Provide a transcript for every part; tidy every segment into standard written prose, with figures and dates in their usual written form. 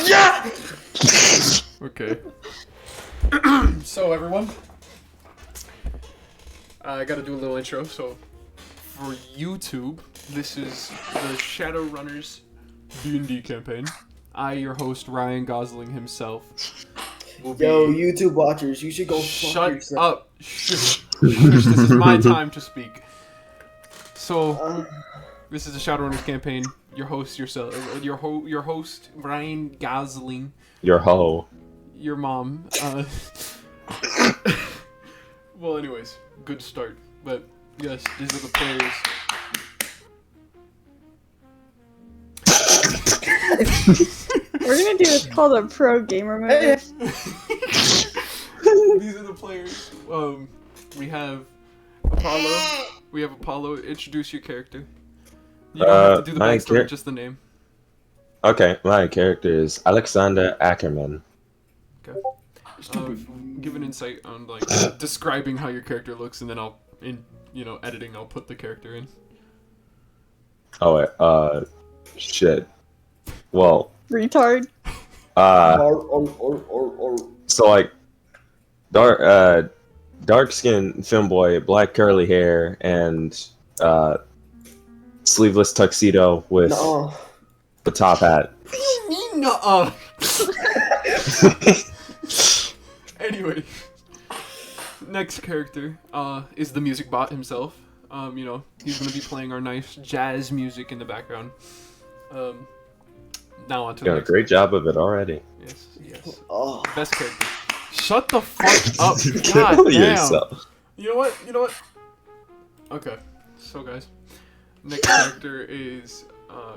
Yeah! Okay. So everyone, I gotta do a little intro. So for YouTube, this is the Shadowrunners D&D campaign. I, your host, Ryan Gosling himself, will be... Yo, YouTube watchers, you should go Shut yourself. up! Shush. Shush, this is my time to speak. So, this is the Shadowrunners campaign. Your host, your host, Ryan Gosling. Your hoe. Your mom. Well, anyways, good start. But yes, these are the players. We're gonna do what's called a pro gamer mode. These are the players. We have Apollo. Introduce your character. You don't have to do the backstory, just the name. Okay, my character is Aleksander Akkerman. Okay. Give an insight on like describing how your character looks, and then I'll, editing, I'll put the character in. Oh wait, shit. Well. Retard. So like, dark skinned femboy, black curly hair, and sleeveless tuxedo with the top hat. No. Anyway, next character is the music bot himself. He's gonna be playing our nice jazz music in the background. Now on to the next. Got a great job of it already. Yes. Oh. Best character. Shut the fuck up! God Kill damn. yourself. You know what? Okay. So guys, next character is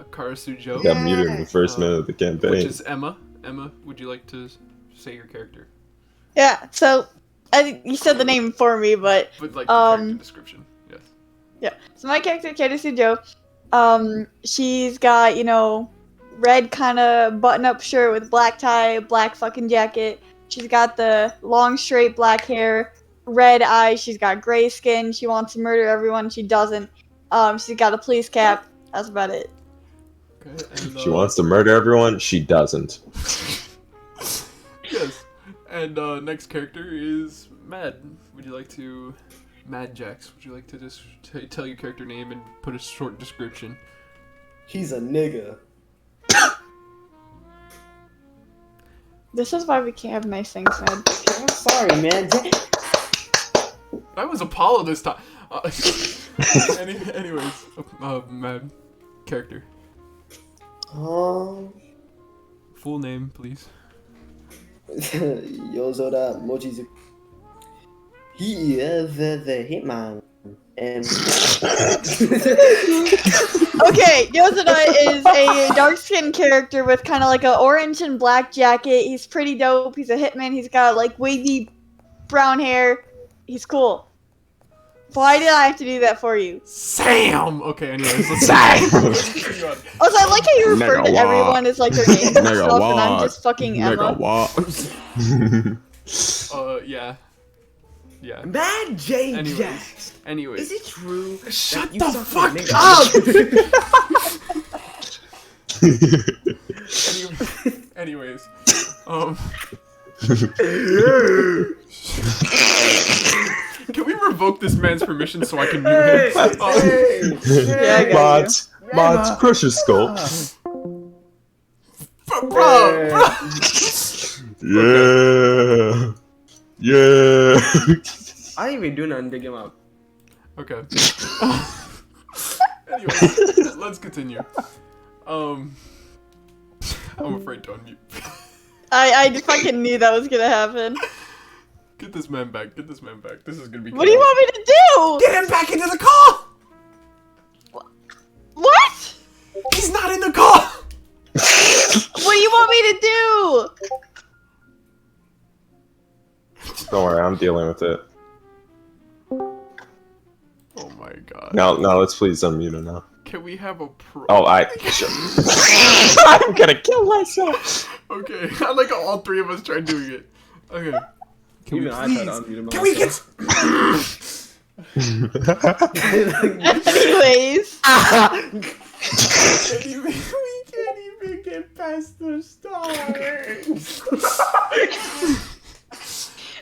Karasu Jō. Got muted in the first minute of the campaign. Which is Emma. Emma, would you like to say your character? Yeah. So, I think you said the name for me, but Like the character description. Yes. yeah. So my character, Karasu Jō, she's got red kind of button-up shirt with black tie, black fucking jacket. She's got the long straight black hair, red eyes. She's got gray skin. She wants to murder everyone. She doesn't. She's got a police cap. That's about it. Okay. And, she wants to murder everyone. She doesn't. Yes. And next character is Mad. Would you like to... Madjjax, would you like to just tell your character name and put a short description? He's a nigga. This is why we can't have nice things said. I'm sorry, man. That was Apollo this time. Anyways, Mad character. Full name, please. Yozora mochizuki. He is the hitman. And Okay, Yozora is a dark-skinned character with kind of like an orange and black jacket. He's pretty dope. He's a hitman. He's got like wavy brown hair. He's cool. Why did I have to do that for you? Sam! Okay, anyways, let's continue on. Also, I like how you refer to everyone as like their name and stuff, and I'm just fucking Emma. Yeah. Madjjax. Anyways. Is it true? Shut that the you fuck up! Anyways. Can we revoke this man's permission so I can mute him? Mods, crush your skull. Bro! Yeah. I didn't even do nothing to get him out. Okay. Anyways, let's continue. I'm afraid to unmute. I fucking knew that was gonna happen. Get this man back. This is gonna be. What do you want me to do? Get him back into the car! What? He's not in the car! What do you want me to do? Don't worry, I'm dealing with it. Oh my god. Now let's please unmute him now. Can we have a pro? Oh, I'm gonna kill myself. Okay, I like how all three of us tried doing it. Okay. Even I tried to unmute him. Can we get? Anyways. We can't even get past the stars.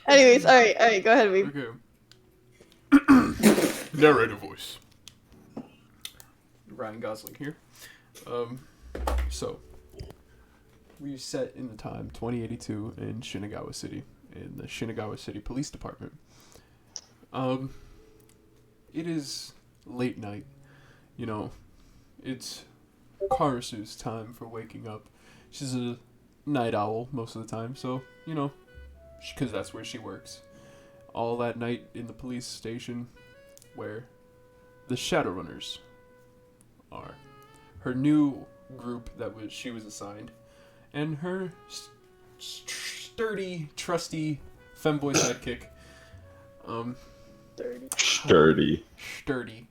Anyways, alright, go ahead, Weeb. Okay. Narrator voice. Ryan Gosling here. So we set in the time 2082 in Shinagawa City, in the Shinagawa City Police Department. It is late night. You know, it's Karasu's time for waking up. She's a night owl most of the time, so, you know, because that's where she works. All that night in the police station where the Shadowrunners are. Her new group that she was assigned, and her sturdy, trusty femboy sidekick. Sturdy.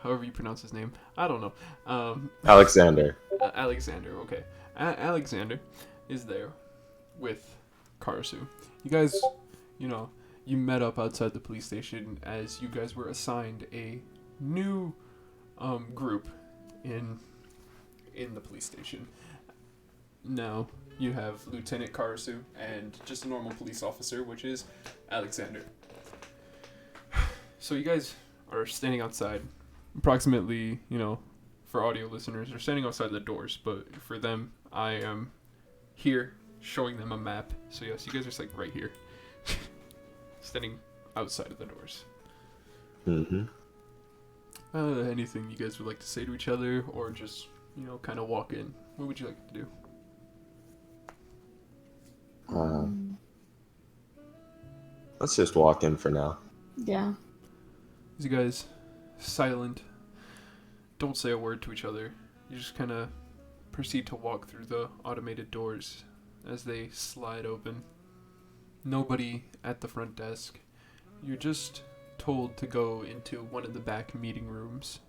However you pronounce his name. I don't know. Aleksander. Aleksander, okay. Aleksander is there with Karasu. You guys, you know, you met up outside the police station as you guys were assigned a new group in the police station. Now you have Lieutenant Karasu and just a normal police officer, which is Aleksander. So you guys are standing outside, approximately, you know, for audio listeners, are standing outside the doors, but for them, I am here showing them a map. So yes, you guys are just like right here, standing outside of the doors. Mm-hmm. Anything you guys would like to say to each other, or just, you know, kind of walk in? What would you like to do? Let's just walk in for now. Yeah. As you guys silent, don't say a word to each other. You just kind of proceed to walk through the automated doors as they slide open. Nobody at the front desk. You're just told to go into one of the back meeting rooms.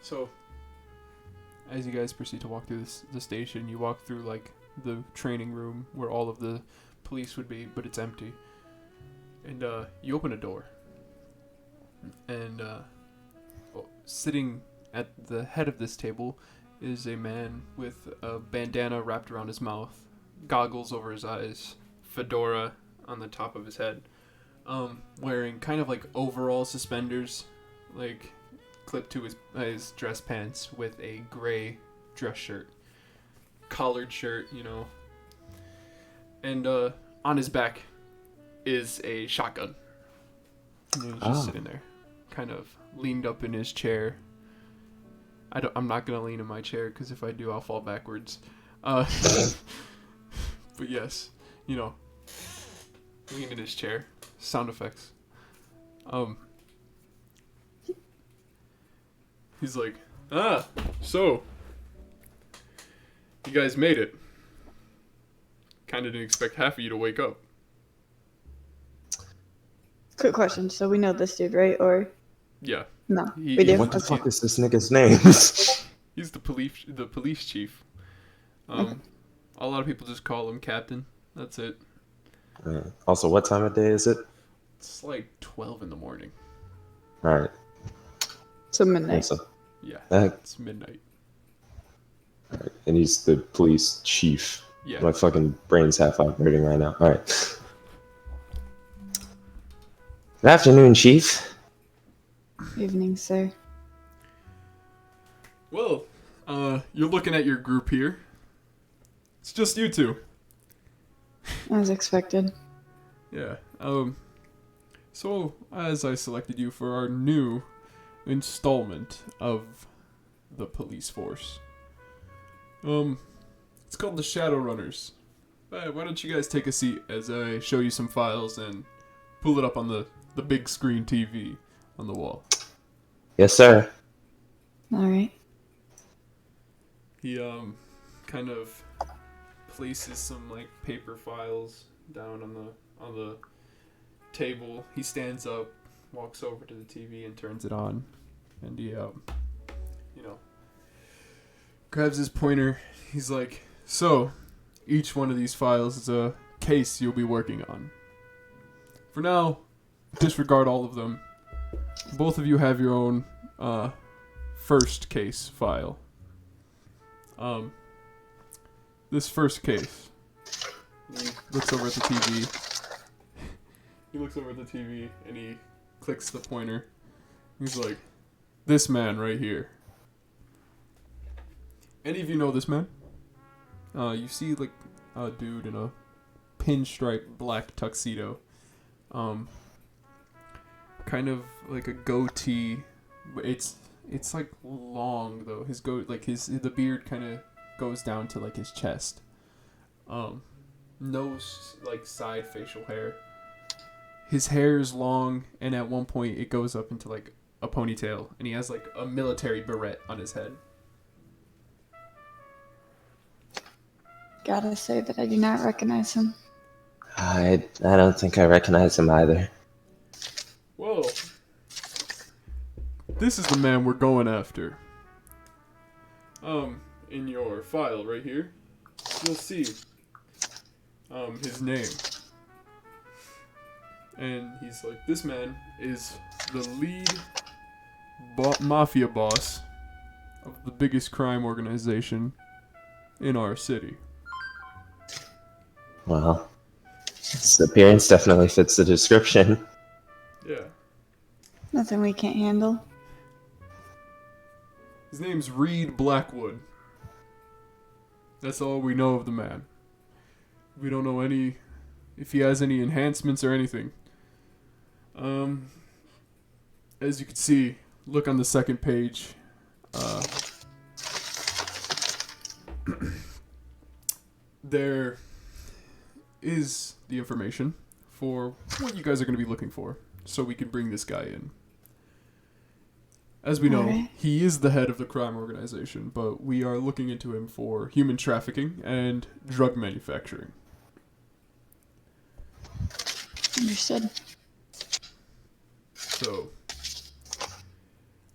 So as you guys proceed to walk through the station, you walk through like the training room where all of the police would be, but it's empty. And you open a door, and sitting at the head of this table is a man with a bandana wrapped around his mouth, goggles over his eyes, fedora on the top of his head, wearing kind of like overall suspenders, like clipped to his dress pants, with a gray dress shirt, collared shirt, you know, and on his back is a shotgun. And he's just sitting there, kind of leaned up in his chair. I'm not gonna lean in my chair because if I do, I'll fall backwards. But yes, you know, lean in his chair. Sound effects. He's like, so you guys made it. Kind of didn't expect half of you to wake up. Quick question. So we know this dude, right? Or yeah. no? We do. What the fuck is this nigga's name? He's the police chief. A lot of people just call him Captain. That's it. Also, what time of day is it? It's like 12 in the morning. All right. So midnight. Yeah, That- it's midnight. All right. And he's the police chief. Yeah. My fucking brain's half operating right now. All right. Good afternoon, Chief. Evening, sir. Well, you're looking at your group here. It's just you two. As expected. Yeah. So, as I selected you for our new installment of the police force. It's called the Shadowrunners. Why don't you guys take a seat as I show you some files and pull it up on the big screen TV on the wall. Yes, sir. All right. He kind of places some like paper files down on the table. He stands up, walks over to the TV and turns it on, and he grabs his pointer. He's like, so each one of these files is a case you'll be working on. For now, disregard all of them. Both of you have your own first case file. This first case. He looks over at the TV. He looks over at the TV and he clicks the pointer. He's like, this man right here. Any of you know this man? You see like a dude in a pinstripe black tuxedo. Kind of like a goatee. It's like long though. The beard kind of goes down to like his chest. No like side facial hair. His hair is long, and at one point it goes up into like a ponytail, and he has like a military beret on his head. Gotta say that I do not recognize him. I don't think I recognize him either. Whoa. This is the man we're going after. In your file right here, you'll see his name. And he's like, this man is the lead mafia boss of the biggest crime organization in our city. Well, his appearance definitely fits the description. Yeah. Nothing we can't handle. His name's Reed Blackwood. That's all we know of the man. We don't know if he has any enhancements or anything. As you can see, look on the second page. There is the information for what you guys are going to be looking for, so we can bring this guy in. As we know, Alright. he is the head of the crime organization, but we are looking into him for human trafficking and drug manufacturing. Understood. So,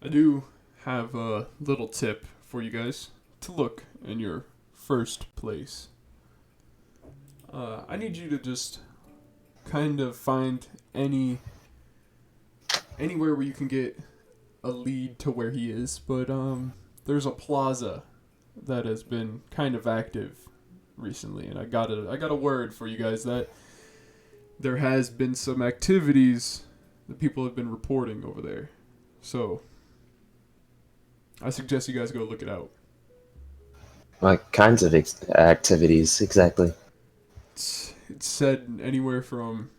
I do have a little tip for you guys to look in your first place. I need you to just kind of find anywhere where you can get a lead to where he is, but there's a plaza that has been kind of active recently, and I got a word for you guys that there has been some activities that people have been reporting over there. So I suggest you guys go look it out. What kinds of activities exactly? It's said anywhere from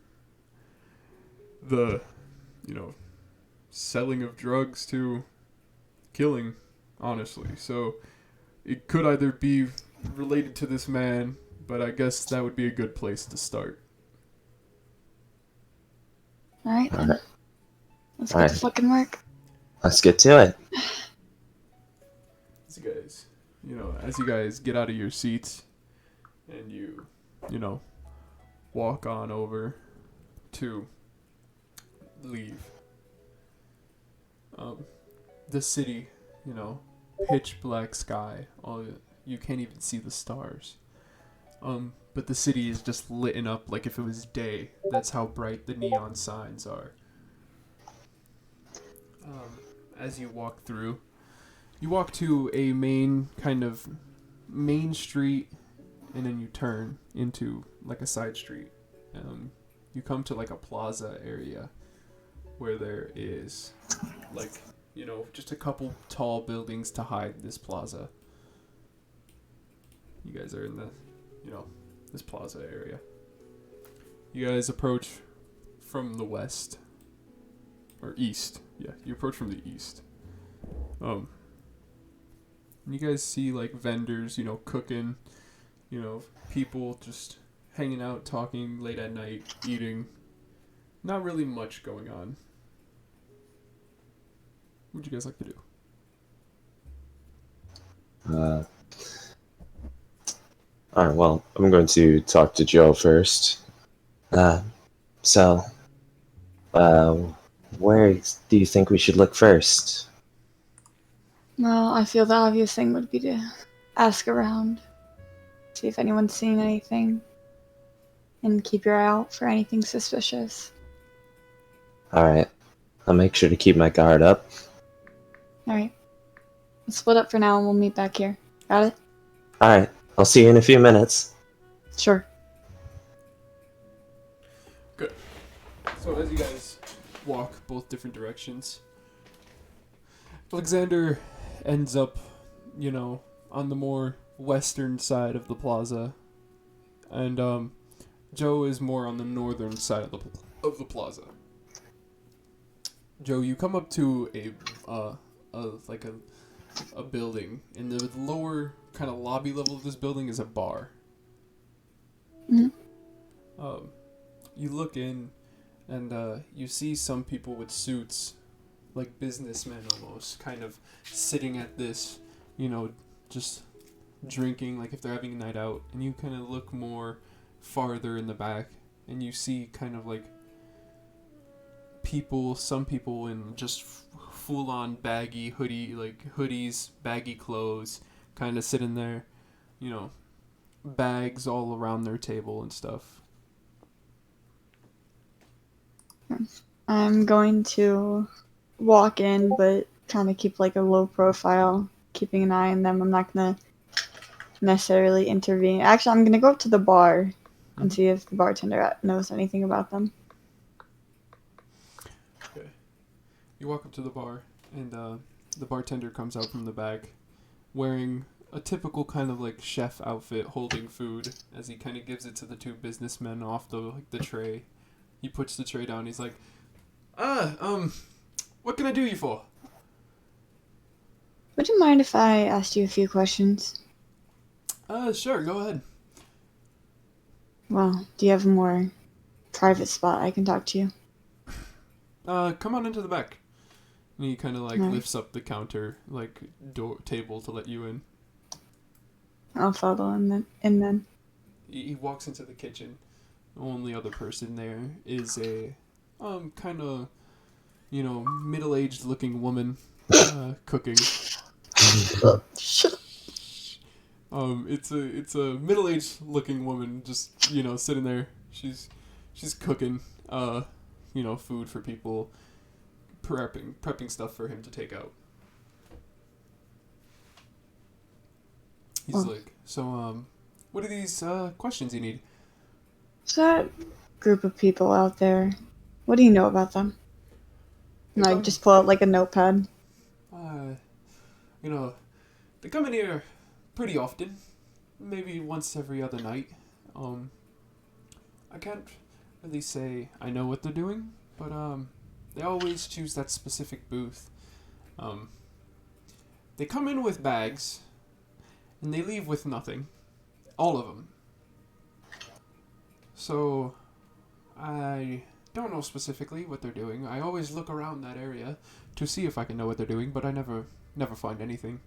the, selling of drugs to killing, honestly. So it could either be related to this man, but I guess that would be a good place to start. Alright, then. Alright. Let's get to fucking work. Let's get to it. As you guys get out of your seats and you walk on over to leave. The city, pitch black sky. You can't even see the stars. But the city is just lit up like if it was day. That's how bright the neon signs are. As you walk through, you walk to a main street, and then you turn into like a side street. You come to like a plaza area where there is just a couple tall buildings to hide this plaza. You guys are in the, this plaza area. You guys approach from the west. Or east. Yeah, you approach from the east. You guys see like vendors, cooking, people just hanging out, talking late at night, eating. Not really much going on. What would you guys like to do? Alright, well, I'm going to talk to Joe first. Where do you think we should look first? Well, I feel the obvious thing would be to ask around, see if anyone's seen anything, and keep your eye out for anything suspicious. Alright, I'll make sure to keep my guard up. Alright. Let's split up for now and we'll meet back here. Got it? Alright, I'll see you in a few minutes. Sure. Good. So as you guys walk both different directions, Alexander ends up, on the more western side of the plaza, and Joe is more on the northern side of the plaza. Joe, you come up to a building, and the lower kind of lobby level of this building is a bar. Mm-hmm. You look in, and you see some people with suits, like businessmen almost, kind of sitting at this, just drinking, like if they're having a night out. And you kind of look more farther in the back, and you see kind of like some people in just full-on baggy hoodies, baggy clothes, kind of sitting there, bags all around their table and stuff. I'm going to walk in, but kind of keep like a low profile, keeping an eye on them. I'm not gonna necessarily intervene. Actually, I'm gonna go up to the bar and see if the bartender knows anything about them. Okay. You walk up to the bar, and the bartender comes out from the back, wearing a typical kind of like chef outfit, holding food, as he kind of gives it to the two businessmen off the tray. He puts the tray down. He's like, what can I do you for? Would you mind if I asked you a few questions? Sure, go ahead. Well, do you have a more private spot I can talk to you? Come on into the back. And he kind of like Right. lifts up the counter, like table to let you in. I'll follow him then. He walks into the kitchen. The only other person there is a kind of middle-aged looking woman cooking. Shut up. It's a middle-aged looking woman just sitting there. She's cooking food for people, prepping stuff for him to take out. He's like, so what are these questions you need? Is that group of people out there? What do you know about them? And I just pull out like a notepad. They come in here pretty often, maybe once every other night. I can't really say I know what they're doing, but they always choose that specific booth. They come in with bags, and they leave with nothing. All of them. So, I don't know specifically what they're doing. I always look around that area to see if I can know what they're doing, but I never find anything.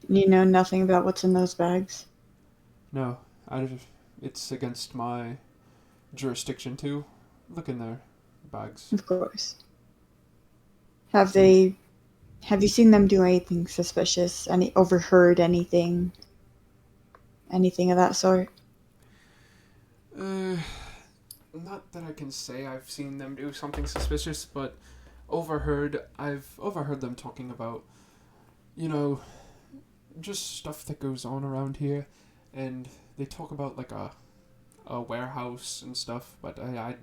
You know nothing about what's in those bags? No, it's against my jurisdiction to look in their bags. Of course. Have you seen them do anything suspicious? Overheard anything? Anything of that sort? Not that I can say I've seen them do something suspicious, but I've overheard them talking about, just stuff that goes on around here, and they talk about like a warehouse and stuff, but I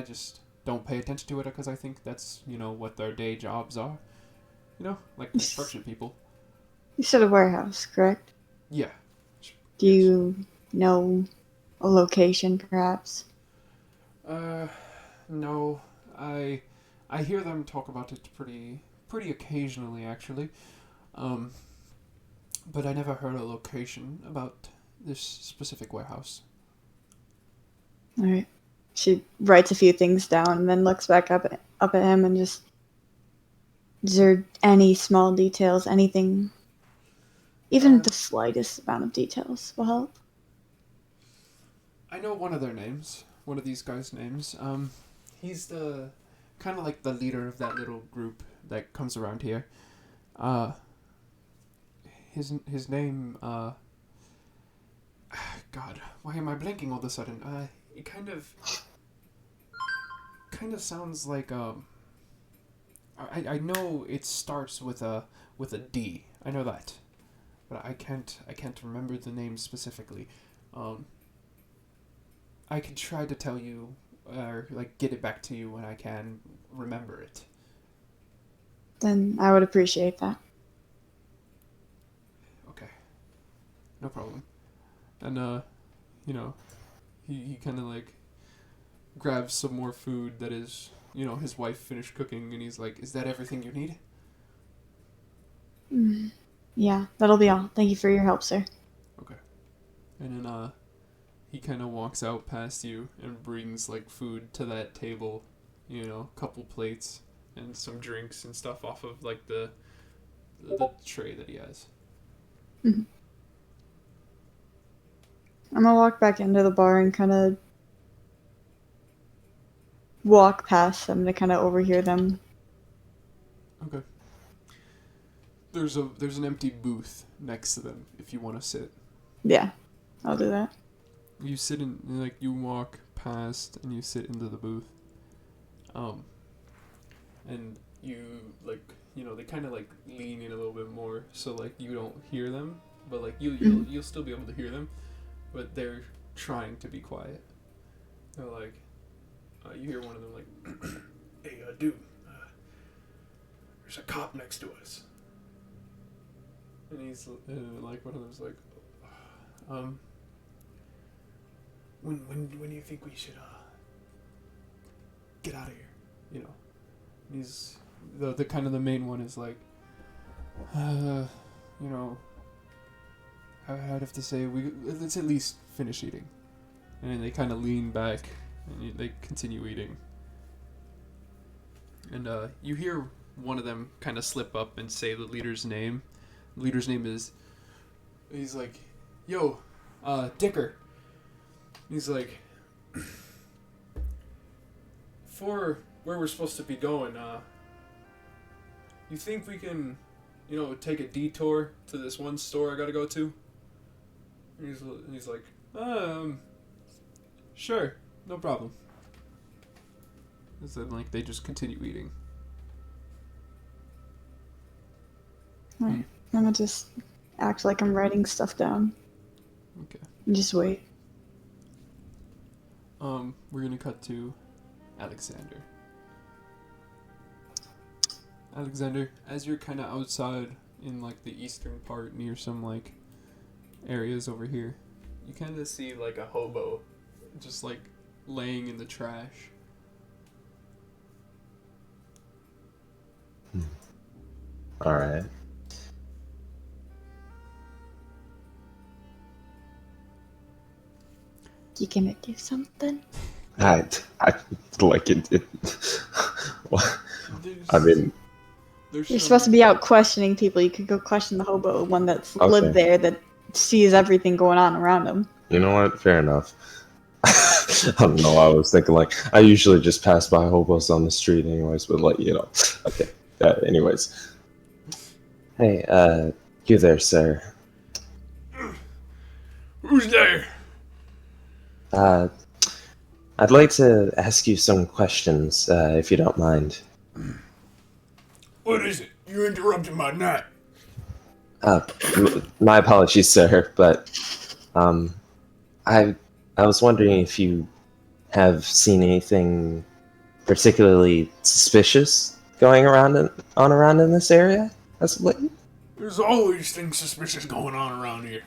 just don't pay attention to it because I think that's, what their day jobs are. Like construction people. You said a warehouse, correct? Yeah. Do you know a location, perhaps? No. I hear them talk about it pretty occasionally, actually. But I never heard a location about this specific warehouse. Alright. She writes a few things down and then looks back up at him and just... Is there any small details, anything? Even the slightest amount of details will help. I know one of their names. One of these guys' names. He's the... kind of like the leader of that little group that comes around here. His name, God, why am I blanking all of a sudden? It kind of sounds like, I know it starts with a D. I know that, but I can't remember the name specifically. I can try to tell you, or like get it back to you when I can remember it. Then I would appreciate that. Okay, no problem. And he kind of like grabs some more food that is, his wife finished cooking, and he's like, "Is that everything you need?" Yeah, that'll be all. Thank you for your help, sir. Okay. And then he kind of walks out past you and brings like food to that table, couple plates and some drinks and stuff off of like the tray that he has. I'm gonna walk back into the bar and kind of walk past them to kind of overhear them. Okay. There's an empty booth next to them if you want to sit. Yeah, I'll do that. You sit in, like, you walk past and you sit into the booth. And you, like, they kind of, like, lean in a little bit more so, like, you don't hear them. But, like, you'll still be able to hear them. But they're trying to be quiet. They're like, you hear one of them, like, "Hey, dude, there's a cop next to us." And he's, like, one of them's like, when do you think we should, get out of here? And he's, the kind of the main one is like, I'd have to say, let's at least finish eating. And then they kind of lean back, and they continue eating. And, you hear one of them kind of slip up and say the leader's name. The leader's name is, he's like, "Yo, Dicker." He's like, "For where we're supposed to be going, you think we can, take a detour to this one store I gotta go to?" And he's like, "Sure, no problem." And then, like, they just continue eating. Alright, I'm gonna just act like I'm writing stuff down. Okay. And just wait. We're gonna cut to Aleksander. Aleksander, as you're kind of outside in, like, the eastern part near some, like, areas over here, you kind of see, like, a hobo just, like, laying in the trash. Alright. You gonna do something? I like it. I mean, You're supposed to be out questioning people. You could go question the hobo, one that's lived there, that sees everything going on around him. you know what? Fair enough. I don't know. I was thinking, like, I usually just pass by hobos on the street anyways, but, like, okay. Anyways. Hey, you there, sir. Who's there? I'd like to ask you some questions, if you don't mind. What is it? You interrupted my nap. My apologies, sir, but, I was wondering if you have seen anything particularly suspicious going around in this area as of late? There's always things suspicious going on around here.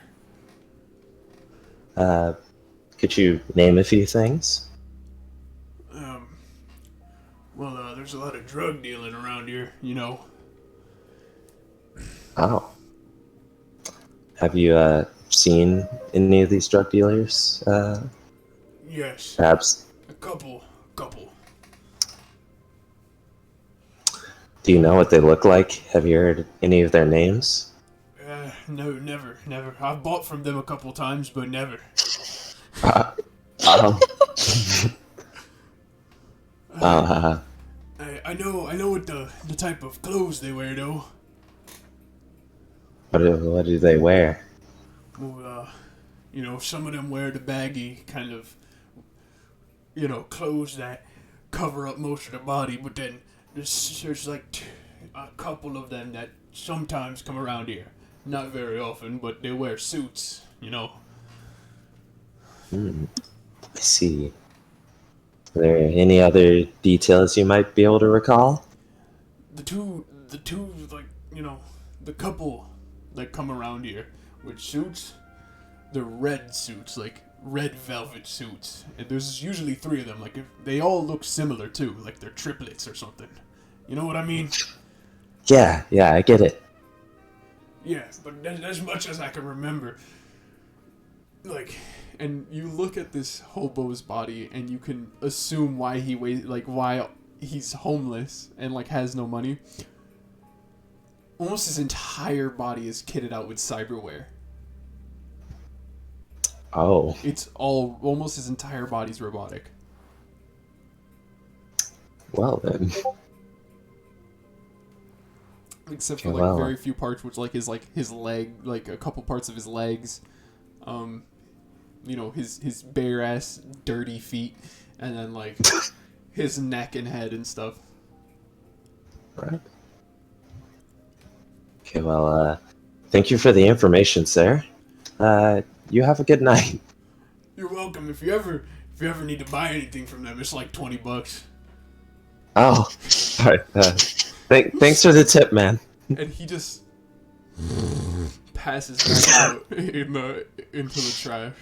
Could you name a few things? Well, there's a lot of drug dealing around here, Oh. Have you, seen any of these drug dealers? Yes. Perhaps. A couple. Do you know what they look like? Have you heard any of their names? No, never. I've bought from them a couple times, but never. I know what the type of clothes they wear, though. What do they wear? Well, some of them wear the baggy kind of, clothes that cover up most of the body, but then there's like a couple of them that sometimes come around here. Not very often, but they wear suits, you know. I see. Are there any other details you might be able to recall? The two, like, you know, the couple that come around here with suits, they're red suits, like red velvet suits. And there's usually 3 of them. Like, they all look similar too, like they're triplets or something. You know what I mean? Yeah, I get it. Yeah, but as much as I can remember, like, and you look at this hobo's body and you can assume why why he's homeless and like has no money. Almost his entire body is kitted out with cyberware. Oh. It's almost his entire body's robotic. Well then. Except for like very few parts, which like his leg, like a couple parts of his legs, you know, his bare ass dirty feet, and then like his neck and head and stuff. Right. Okay, well, thank you for the information, sir. You have a good night. You're welcome. If you ever need to buy anything from them, it's like $20. Oh, alright. Thanks for the tip, man. And he just passes back out into the trash.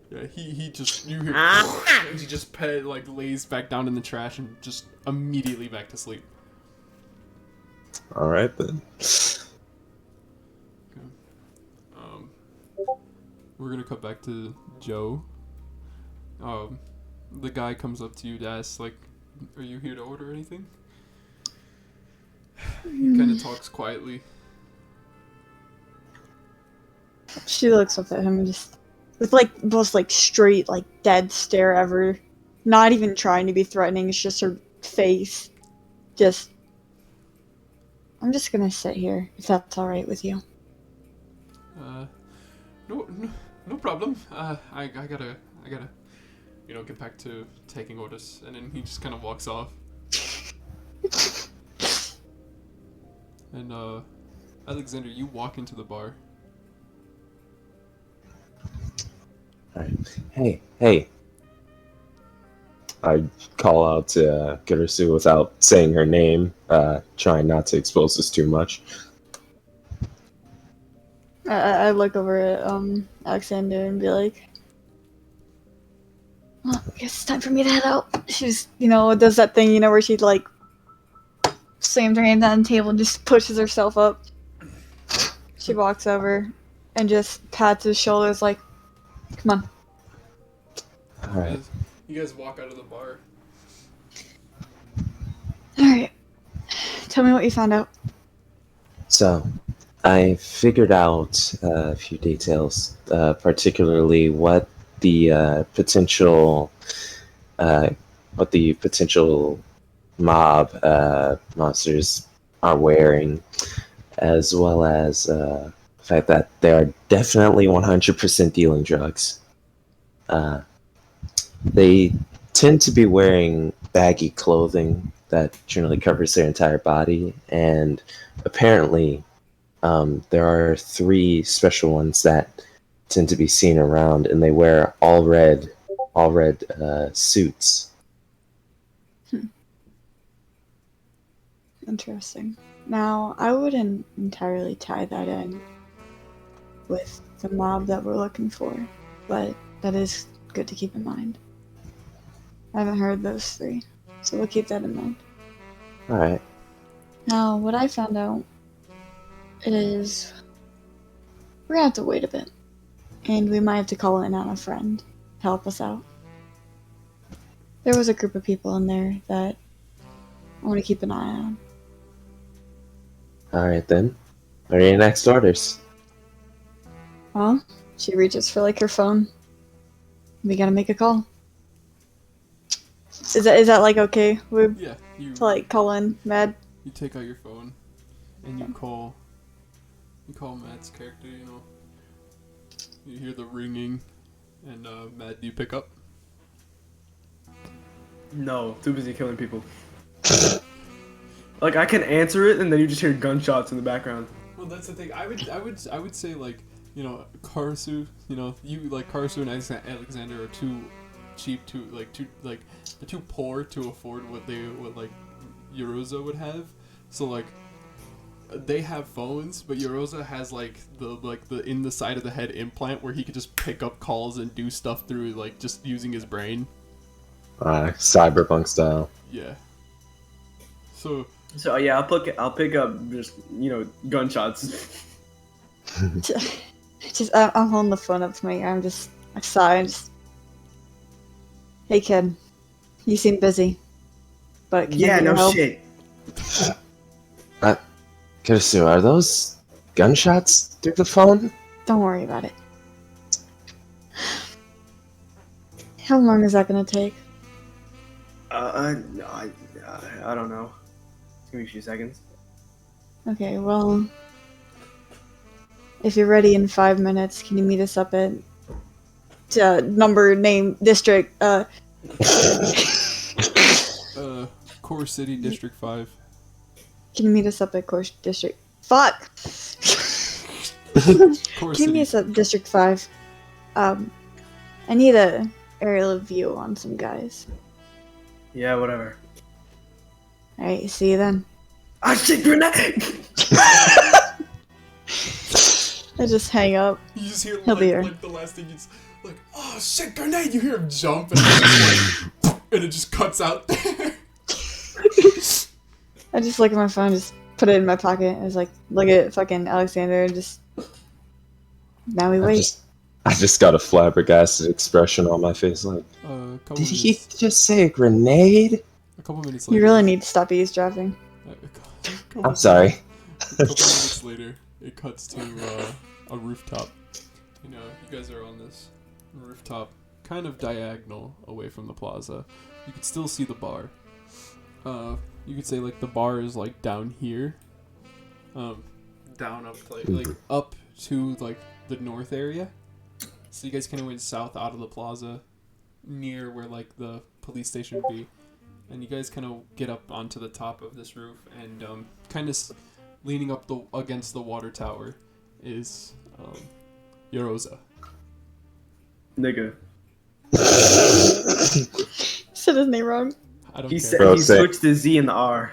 Yeah, he just you hear and he just lays back down in the trash and just immediately back to sleep. All right then. Okay. We're gonna cut back to Joe. The guy comes up to you to ask, like, are you here to order anything? He kind of talks quietly. She looks up at him just with like most like straight like dead stare ever. Not even trying to be threatening, it's just her face. Just I'm just gonna sit here if that's alright with you. No problem. I gotta you know, get back to taking orders, and then he just kind of walks off. And Aleksander, you walk into the bar. Alright. Hey. I call out to Karasu without saying her name, trying not to expose this too much. I look over at Aleksander and be like, well, I guess it's time for me to head out. She's, you know, does that thing, you know, where she like slams her hand on the table and just pushes herself up. She walks over and just pats his shoulders like, come on. Alright. You guys walk out of the bar. Alright. Tell me what you found out. So, I figured out a few details, particularly what the potential mob monsters are wearing, as well as the fact that they are definitely 100% dealing drugs. They tend to be wearing baggy clothing that generally covers their entire body, and apparently there are 3 special ones that tend to be seen around, and they wear all red suits. Interesting. Now, I wouldn't entirely tie that in with the mob that we're looking for, but that is good to keep in mind. I haven't heard those 3, so we'll keep that in mind. Alright. Now, what I found out is we're gonna have to wait a bit, and we might have to call in on a friend to help us out. There was a group of people in there that I want to keep an eye on. Alright then. What are your next orders? Well, she reaches for like her phone. We gotta make a call. Is that like okay? Yeah, To like call in Mad. You take out your phone and you call Matt's character, you know. You hear the ringing, and Matt, do you pick up? No, too busy killing people. Like I can answer it, and then you just hear gunshots in the background. Well, that's the thing. I would say like, you know, Karasu. You know, you like Karasu and Aleksander are too cheap they're too poor to afford what like Yozora would have. So like, they have phones, but Yozora has like the in the side of the head implant where he could just pick up calls and do stuff through like just using his brain. Cyberpunk style. Yeah. So yeah, I'll pick up just gunshots. I'm holding the phone up to my ear. I'm just excited. Hey kid, you seem busy, but can I get your help? Shit. Karasu, are those gunshots through the phone? Don't worry about it. How long is that gonna take? I don't know. Give me a few seconds. Okay, well, if you're ready in 5 minutes, can you meet us up at number, name, district? Core City District 5. Can you meet us up at Core District? Fuck. Core Can you meet us up District 5? I need a aerial view on some guys. Yeah, whatever. All right, see you then. Ah, shit, grenade! I just hang up. You just hear He'll be here. like the last thing is like, oh shit, grenade! You hear him jump and it's just like, and it just cuts out there. I just look at my phone, just put it in my pocket. I was like, look at fucking Aleksander, and just now we wait. I just got a flabbergasted expression on my face, like, did he just say a grenade? A couple minutes later. You really need to stop eavesdropping. I'm sorry. A couple minutes later, it cuts to a rooftop. You know, you guys are on this rooftop, kind of diagonal away from the plaza. You can still see the bar. You could say like the bar is like down here, down up like up to like the north area. So you guys kind of went south out of the plaza, near where like the police station would be, and you guys kind of get up onto the top of this roof, and kind of leaning up against the water tower is Yozora. Nigga. Said his name wrong. I don't He care. said Bro, he switched the Z and the R.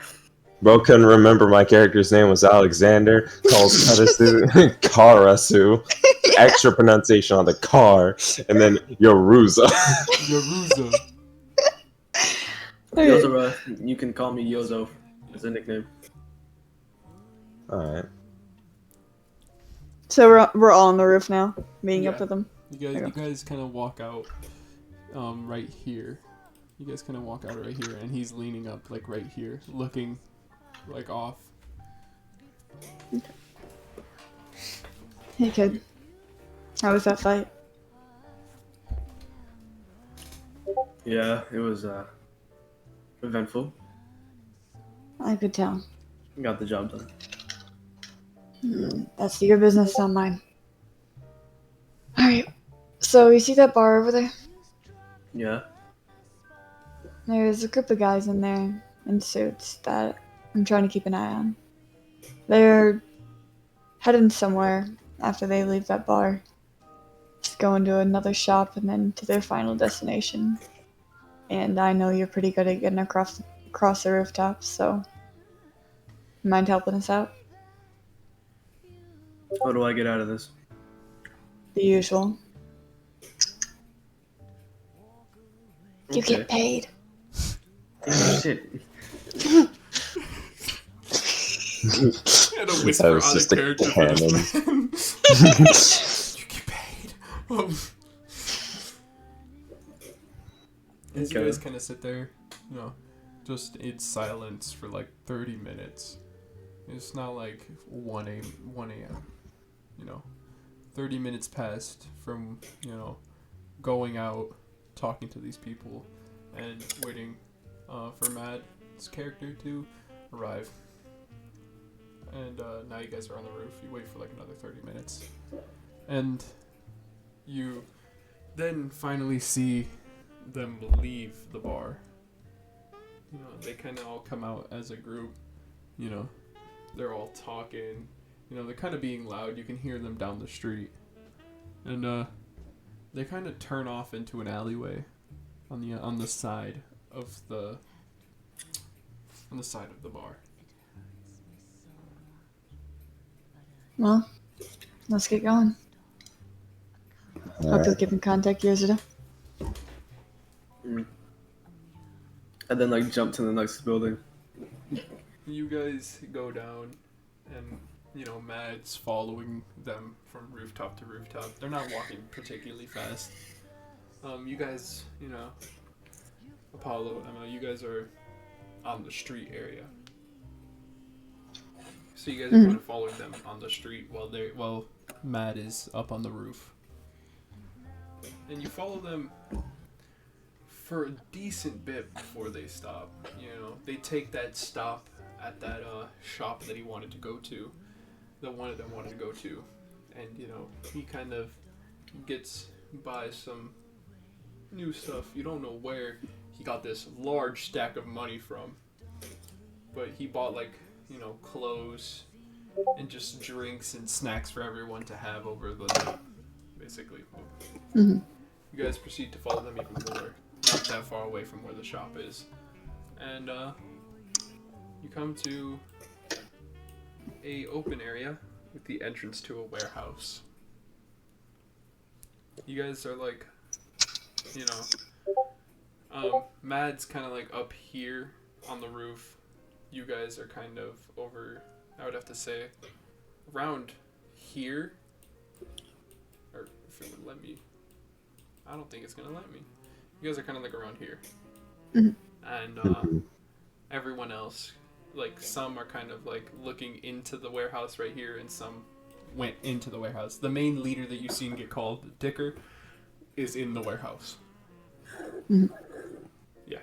Bro couldn't remember my character's name was Aleksander, calls Karasu, extra pronunciation on the car, and then Yozora. Yozora. Yozora, you can call me Yozo as a nickname. Alright. So we're all on the roof now, meeting up Yeah. with them. You guys kind of walk out, right here. You guys kind of walk out right here, and he's leaning up, like right here, looking, like off. Hey kid, how was that fight? Yeah, it was eventful. I could tell. Got the job done. That's your business, not mine. Alright, so you see that bar over there? Yeah. There's a group of guys in there in suits that I'm trying to keep an eye on. They're heading somewhere after they leave that bar. Just going to another shop and then to their final destination. And I know you're pretty good at getting across the rooftop, so mind helping us out? What do I get out of this? The usual. You Okay. get paid. Oh, shit. And a whisper That was on just the a character for cannon. this man. You get paid. As you Okay. guys kind of sit there, you know, just in silence for like 30 minutes. It's not like 1 a.m. You know, 30 minutes passed from, you know, going out, talking to these people, and waiting for Mad's character to arrive. And now you guys are on the roof. You wait for like another 30 minutes. And you then finally see them leave the bar. You know, they kind of all come out as a group. You know, they're all talking. You know, they're kind of being loud. You can hear them down the street. And they kind of turn off into an alleyway on the side of the bar. Well, let's get going. Hope you'll keep in contact, Yozora. And then like jump to the next building. You guys go down, and you know Mad's following them from rooftop to rooftop. They're not walking particularly fast. You guys, you know, Apollo, Emma, you guys are on the street area. So you guys are kind of following them on the street while Mad is up on the roof. And you follow them for a decent bit before they stop. You know, they take that stop at that shop that he wanted to go to, that one of them wanted to go to, and you know, he kind of gets by some new stuff. You don't know where he got this large stack of money from, but he bought like, you know, clothes and just drinks and snacks for everyone to have over the night, basically. Mm-hmm. You guys proceed to follow them even more, not that far away from where the shop is, and you come to a open area with the entrance to a warehouse. You guys are like, you know, Mad's kind of like up here on the roof. You guys are kind of over, I would have to say, around here. Or if it would let me. I don't think it's going to let me. You guys are kind of like around here. Mm-hmm. And everyone else, like some are kind of like looking into the warehouse right here, and some went into the warehouse. The main leader that you've seen get called Dicker is in the warehouse. Mm-hmm. Yeah.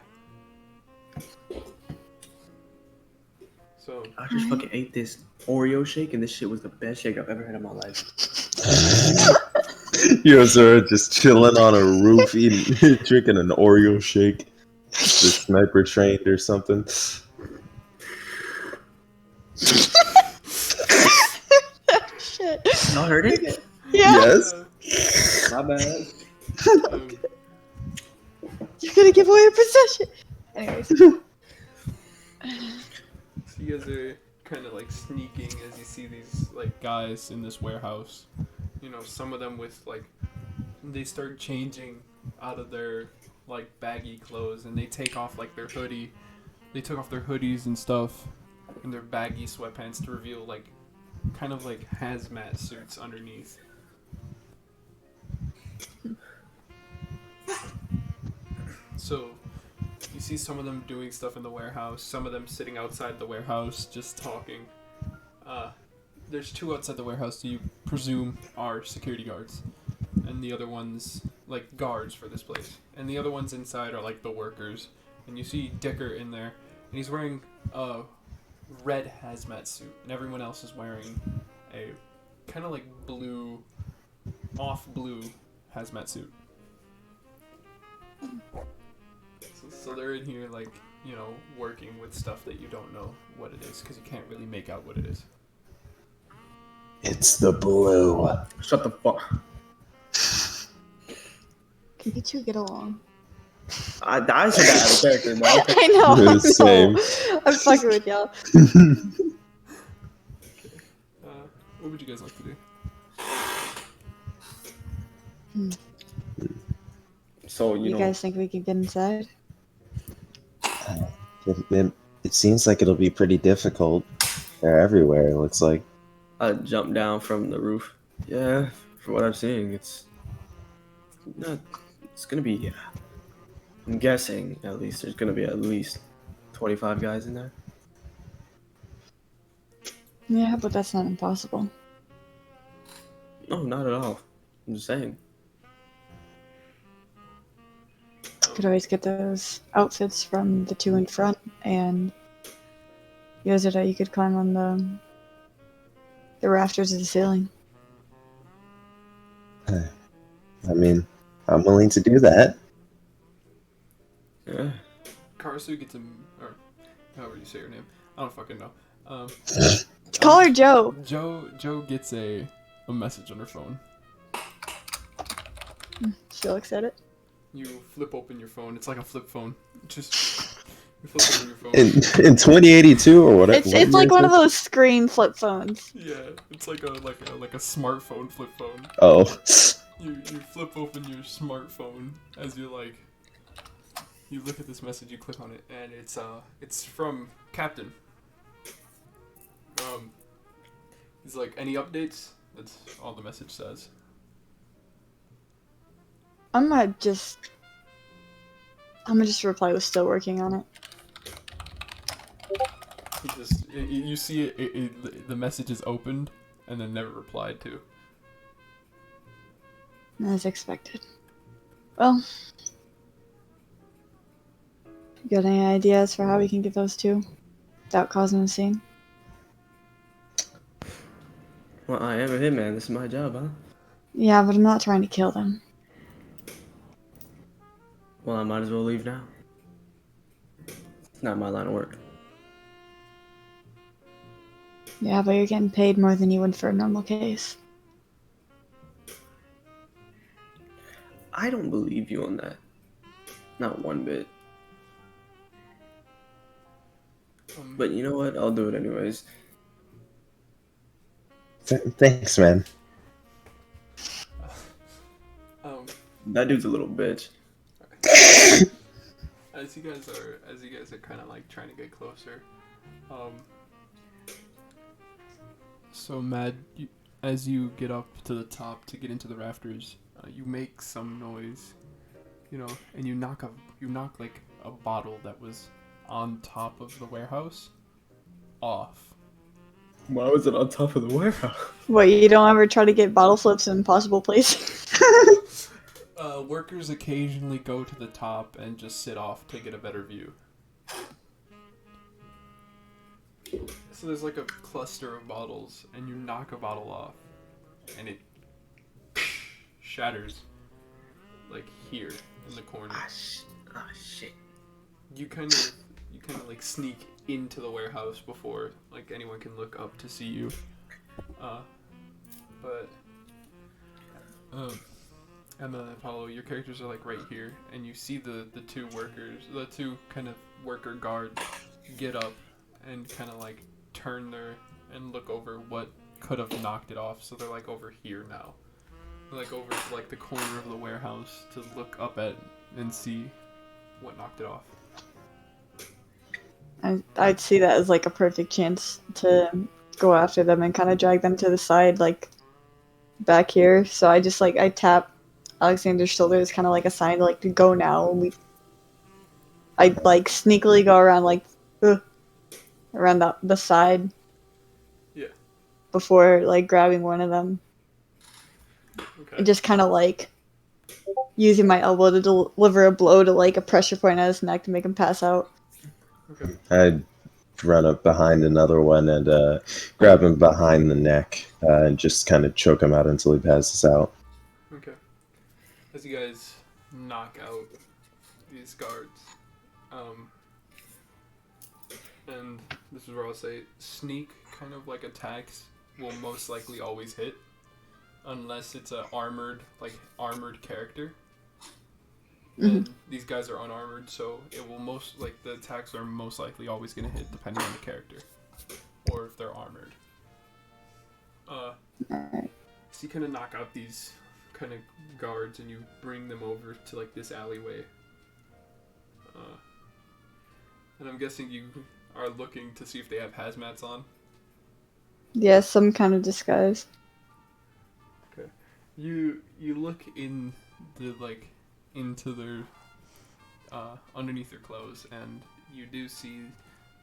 So I just fucking ate this Oreo shake, and this shit was the best shake I've ever had in my life. Yozora just chilling on a roof, eating, drinking an Oreo shake. The sniper trained or something. Shit. Y'all heard it? Yeah. Yes. My bad. You're gonna give away your possession. Anyways. So you guys are kind of like sneaking as you see these like guys in this warehouse. You know, some of them with like, they start changing out of their like baggy clothes, and they take off like their hoodie. They took off their hoodies and stuff and their baggy sweatpants to reveal like kind of like hazmat suits underneath. So you see some of them doing stuff in the warehouse, some of them sitting outside the warehouse just talking. There's two outside the warehouse that you presume are security guards, and the other ones like guards for this place, and the other ones inside are like the workers. And you see Dicker in there, and he's wearing a red hazmat suit, and everyone else is wearing a kind of like blue, off blue hazmat suit. So they're in here like, you know, working with stuff that you don't know what it is, because you can't really make out what it is. It's the blue. Shut the fuck. Can you two get along? I said that out of character, bro. I know. I know. Same. I'm fucking with y'all. What would you guys like to do? So, You know, guys think we can get inside? It seems like it'll be pretty difficult. They're everywhere, it looks like. I jumped down from the roof. Yeah, from what I'm seeing, it's gonna be, I'm guessing, at least, there's gonna be at least 25 guys in there. Yeah, but that's not impossible. No, not at all. I'm just saying. Could always get those outfits from the two in front, and Yozora, you could climb on the rafters of the ceiling. I mean, I'm willing to do that. Yeah. Karasu gets or however you say her name. I don't fucking know. Call her Joe. Joe gets a message on her phone. She looks at it. You flip open your phone. It's like a flip phone. Just you flip open your phone. In 2082 or whatever. It's like one of those screen flip phones. Yeah, it's like a smartphone flip phone. Oh. You flip open your smartphone as you you look at this message, you click on it, and it's from Captain. He's like, any updates? That's all the message says. I'm gonna just reply with still working on it. You see it, the message is opened and then never replied to. As expected. Well, you got any ideas for how we can get those two without causing a scene? Well, I am a hitman. This is my job, huh? Yeah, but I'm not trying to kill them. Well, I might as well leave now. It's not my line of work. Yeah, but you're getting paid more than you would for a normal case. I don't believe you on that. Not one bit. But you know what? I'll do it anyways. Thanks, man. That dude's a little bitch. As you guys are kind of like trying to get closer, so Mad, as you get up to the top to get into the rafters, you make some noise, and you knock like a bottle that was on top of the warehouse off. Why was it on top of the warehouse? What, you don't ever try to get bottle flips in impossible places? Workers occasionally go to the top and just sit off to get a better view. So there's like a cluster of bottles, and you knock a bottle off, and it shatters, like here in the corner. Ah, shit. You kind of like sneak into the warehouse before like anyone can look up to see you. But Emma and Apollo, your characters are like right here, and you see the two workers, the two kind of worker guards, get up and kind of like turn and look over what could have knocked it off. So they're like over here now, they're like over to like the corner of the warehouse to look up at and see what knocked it off. I'd see that as like a perfect chance to go after them and kind of drag them to the side, like back here. So I just I tap Aleksander's shoulder as kind of like a sign to go now. I sneakily go around around the side. Yeah. Before grabbing one of them. Okay. And just kind of using my elbow to deliver a blow to a pressure point at his neck to make him pass out. Okay. I'd run up behind another one and grab him behind the neck and just kind of choke him out until he passes out. Okay. As you guys knock out these guards, and this is where I'll say sneak kind of attacks will most likely always hit, unless it's a armored character. And these guys are unarmored, so it will the attacks are most likely always going to hit depending on the character, or if they're armored. So you kind of knock out these kind of guards and you bring them over to this alleyway. And I'm guessing you are looking to see if they have hazmats on. Yeah, some kind of disguise. Okay. You look in the into their underneath their clothes, and you do see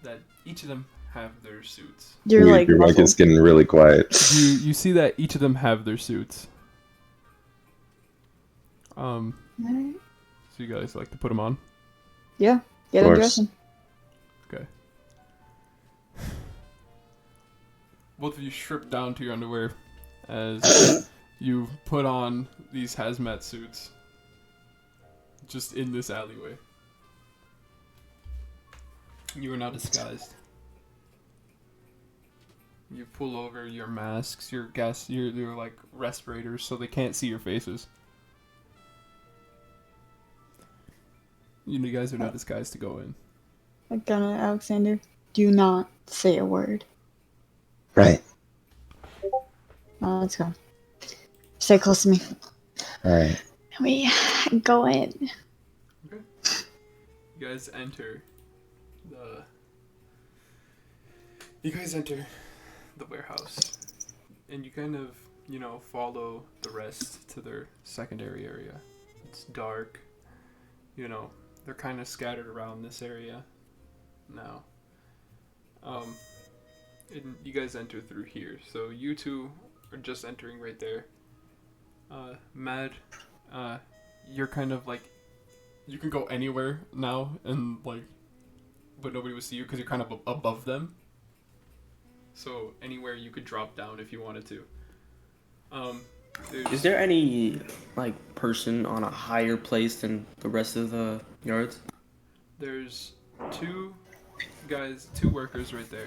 that each of them have their suits. Your Your mic is getting really quiet. You see that each of them have their suits. So you guys like to put them on? Yeah, get Of him course. dressing. Okay. Both of you strip down to your underwear as you put on these hazmat suits just in this alleyway. You are now disguised. You pull over your masks, your like respirators, so they can't see your faces. You guys are now disguised to go in. Gunnar, Alexander, do not say a word. Right. Let's go. Stay close to me. Alright. We go in. Okay. You guys enter the warehouse, and you kind of, follow the rest to their secondary area. It's dark. They're kind of scattered around this area now. And you guys enter through here. So you two are just entering right there. Mad, you're kind of like, you can go anywhere now, and but nobody will see you because you're kind of above them. So anywhere you could drop down if you wanted to. Is there any person on a higher place than the rest of the yards? There's two workers right there.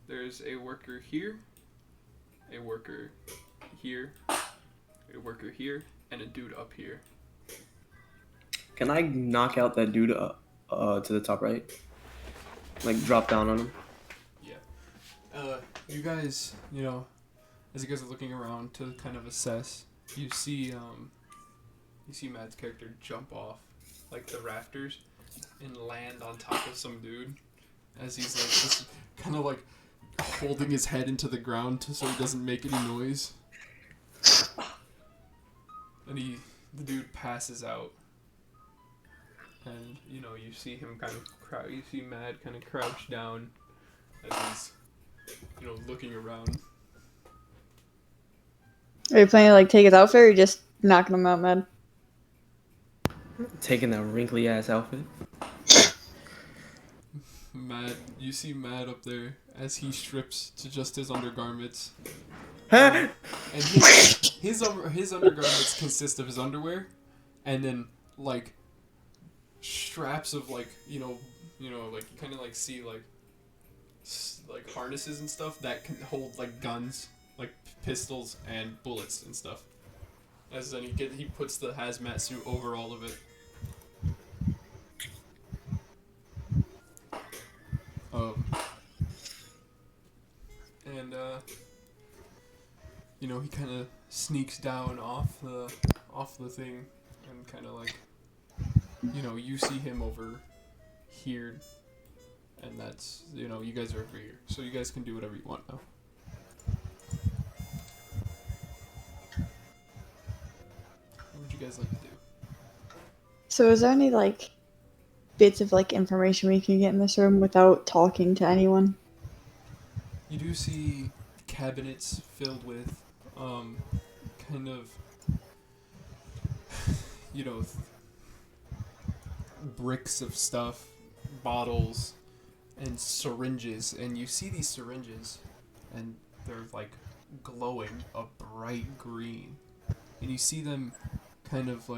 There's a worker here, a worker here, a worker here, and a dude up here. Can I knock out that dude to the top right? Drop down on him? Yeah. You guys, as you guys are looking around to kind of assess, you see Matt's character jump off the rafters and land on top of some dude as he's just kind of holding his head into the ground so he doesn't make any noise. And the dude passes out. And you see him you see Mad kind of crouch down as he's looking around. Are you planning to take his outfit, or just knocking him out, man? Taking that wrinkly ass outfit. You see Mad up there as he strips to just his undergarments. Huh? And his undergarments consist of his underwear, and then straps of you kind of see harnesses and stuff that can hold guns, pistols and bullets and stuff. As then he puts the hazmat suit over all of it. He kind of sneaks down off the thing, and kind of you see him over here, and that's, you guys are over here, so you guys can do whatever you want now. What would you guys like to do? So is there any bits of information we can get in this room without talking to anyone? You do see cabinets filled with kind of bricks of stuff, bottles, and syringes, and you see these syringes, and they're glowing a bright green, and you see them kind of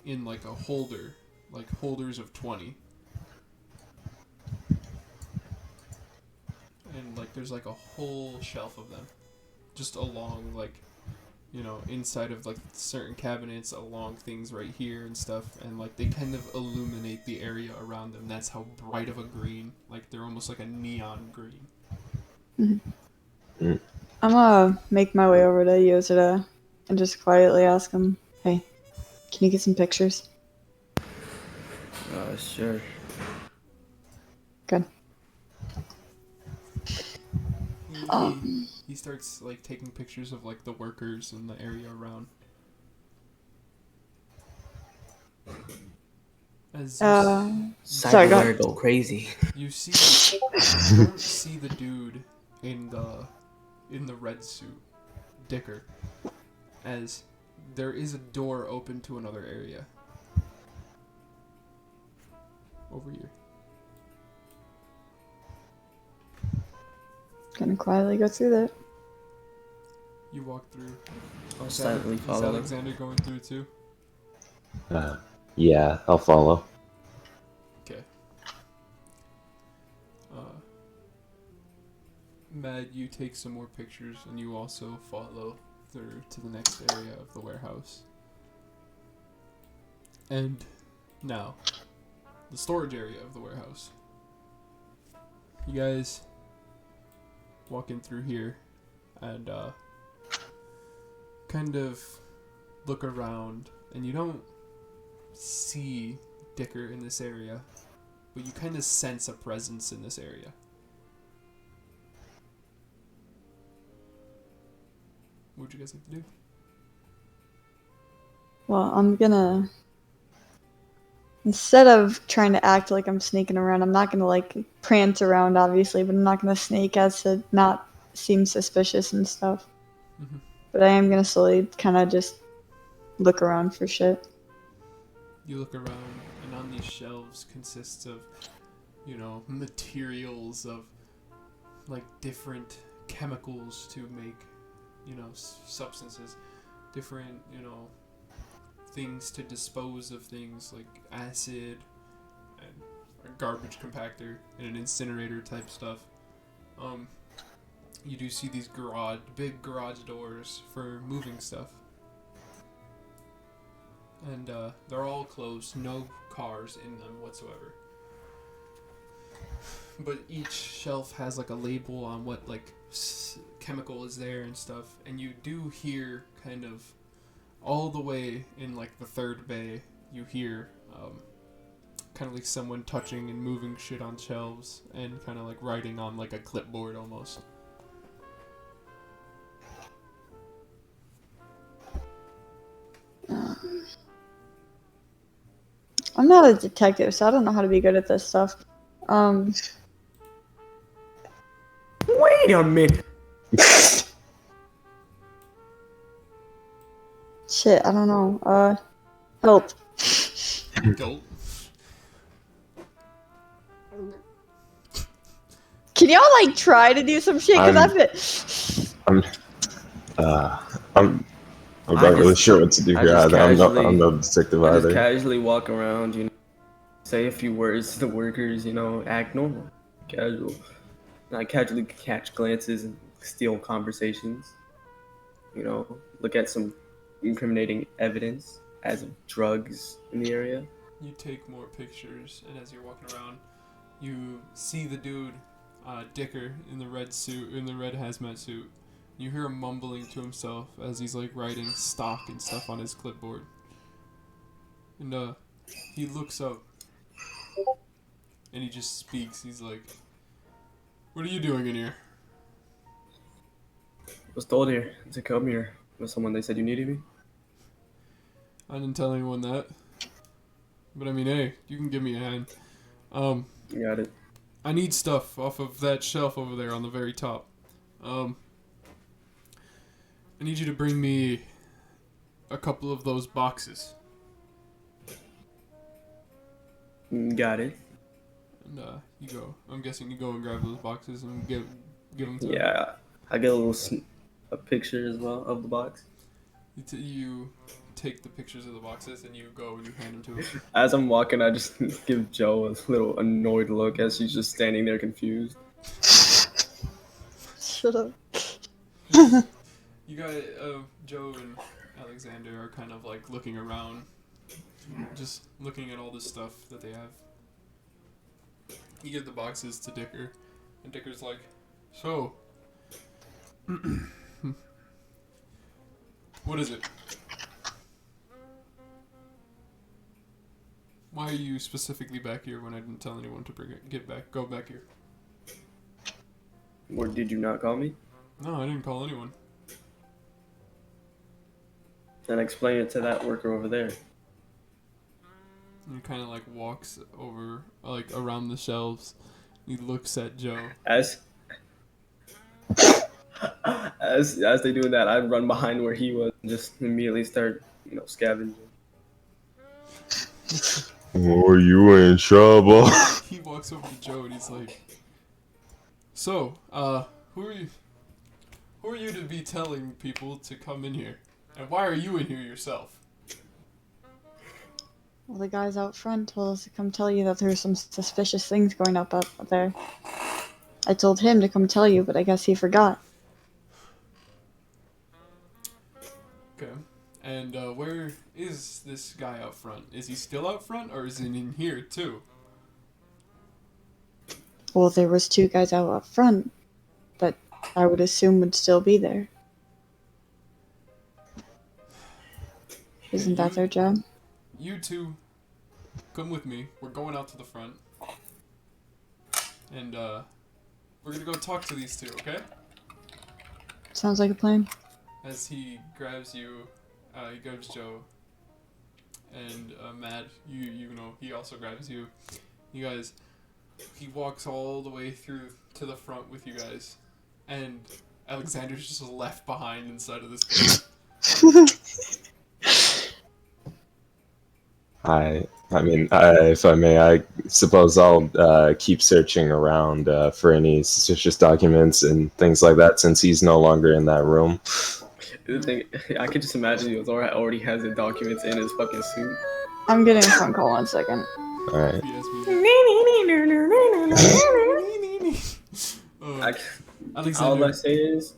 in a holder, holders of 20, and there's a whole shelf of them just along inside of certain cabinets, along things right here and stuff, and they kind of illuminate the area around them. That's how bright of a green, they're almost like a neon green. Mm-hmm. I'm gonna make my way over to Yozora and just quietly ask him, hey, can you get some pictures? Sure. Good. He starts taking pictures of the workers in the area around. As sorry, go crazy. You don't see the dude in the red suit, Dicker, as there is a door open to another area over here. Gonna quietly go through that. You walk through. I'll silently follow. Is Aleksander going through too? Yeah, I'll follow. Okay. Mad, you take some more pictures and you also follow through to the next area of the warehouse. And now, the storage area of the warehouse. You guys walk in through here and kind of look around, and you don't see Dicker in this area, but you kind of sense a presence in this area. What would you guys like to do? Well, I'm gonna, instead of trying to act like I'm sneaking around, I'm not gonna like prance around, obviously, but I'm not gonna sneak as to not seem suspicious and stuff. Mm-hmm. But I am gonna slowly kind of just look around for shit. You look around, and on these shelves consists of, you know, materials of, like, different chemicals to make, you know, substances, different, you know, things to dispose of things like acid and a garbage compactor and an incinerator type stuff. You do see these big garage doors for moving stuff. And they're all closed, no cars in them whatsoever. But each shelf has like a label on what like chemical is there and stuff, and you do hear kind of all the way in like the third bay, you hear kind of like someone touching and moving shit on shelves and kind of like writing on like a clipboard almost. I'm not a detective, so I don't know how to be good at this stuff. Wait a minute. Shit, I don't know. Help. Dope. Can y'all like try to do some shit? Cause I'm not really sure what to do here either. I'm no detective I just either. casually walk around, you know, say a few words to the workers, you know, act normal, casual. I casually catch glances and steal conversations. You know, look at some incriminating evidence as of drugs in the area. You take more pictures, and as you're walking around, you see the dude, Dicker, in the red suit, in the red hazmat suit. You hear him mumbling to himself as he's like writing stock and stuff on his clipboard. And he looks up, and he just speaks. He's like, "What are you doing in here?" I was told here to come here with someone. They said you needed me. I didn't tell anyone that. But I mean, hey, you can give me a hand. You got it. I need stuff off of that shelf over there on the very top. I need you to bring me a couple of those boxes. Got it. And you go. I'm guessing you go and grab those boxes and give them to him. Yeah, I get a picture as well of the box. You take the pictures of the boxes and you go and you hand them to him. As I'm walking, I just give Joe a little annoyed look as she's just standing there confused. Shut up. You guys, Joe and Aleksander are kind of like looking around, just looking at all this stuff that they have. You give the boxes to Dicker, and Dicker's like, "So, what is it? Why are you specifically back here when I didn't tell anyone to go back here?" Or did you not call me? No, I didn't call anyone. Then explain it to that worker over there. And he kind of like walks over, like around the shelves. He looks at Joe. As they doing that, I run behind where he was and just immediately start, you know, scavenging. Oh, you in trouble. He walks over to Joe and he's like, "So, who are you to be telling people to come in here? And why are you in here yourself?" Well, the guys out front told us to come tell you that there's some suspicious things going up there. I told him to come tell you, but I guess he forgot. Okay. And where is this guy out front? Is he still out front, or is he in here too? Well, there was 2 guys out up front that I would assume would still be there. Isn't that their job? You two, come with me. We're going out to the front. And, we're gonna go talk to these two, okay? Sounds like a plan. As he grabs you, he grabs Joe. And, Mad, you know, he also grabs you. You guys, he walks all the way through to the front with you guys. And Alexander's just left behind inside of this place. If I may, I suppose I'll keep searching around for any suspicious documents and things like that, since he's no longer in that room. The thing, I could just imagine Yozora already has the documents in his fucking suit. I'm getting a phone call 1 second. All right. All I say is,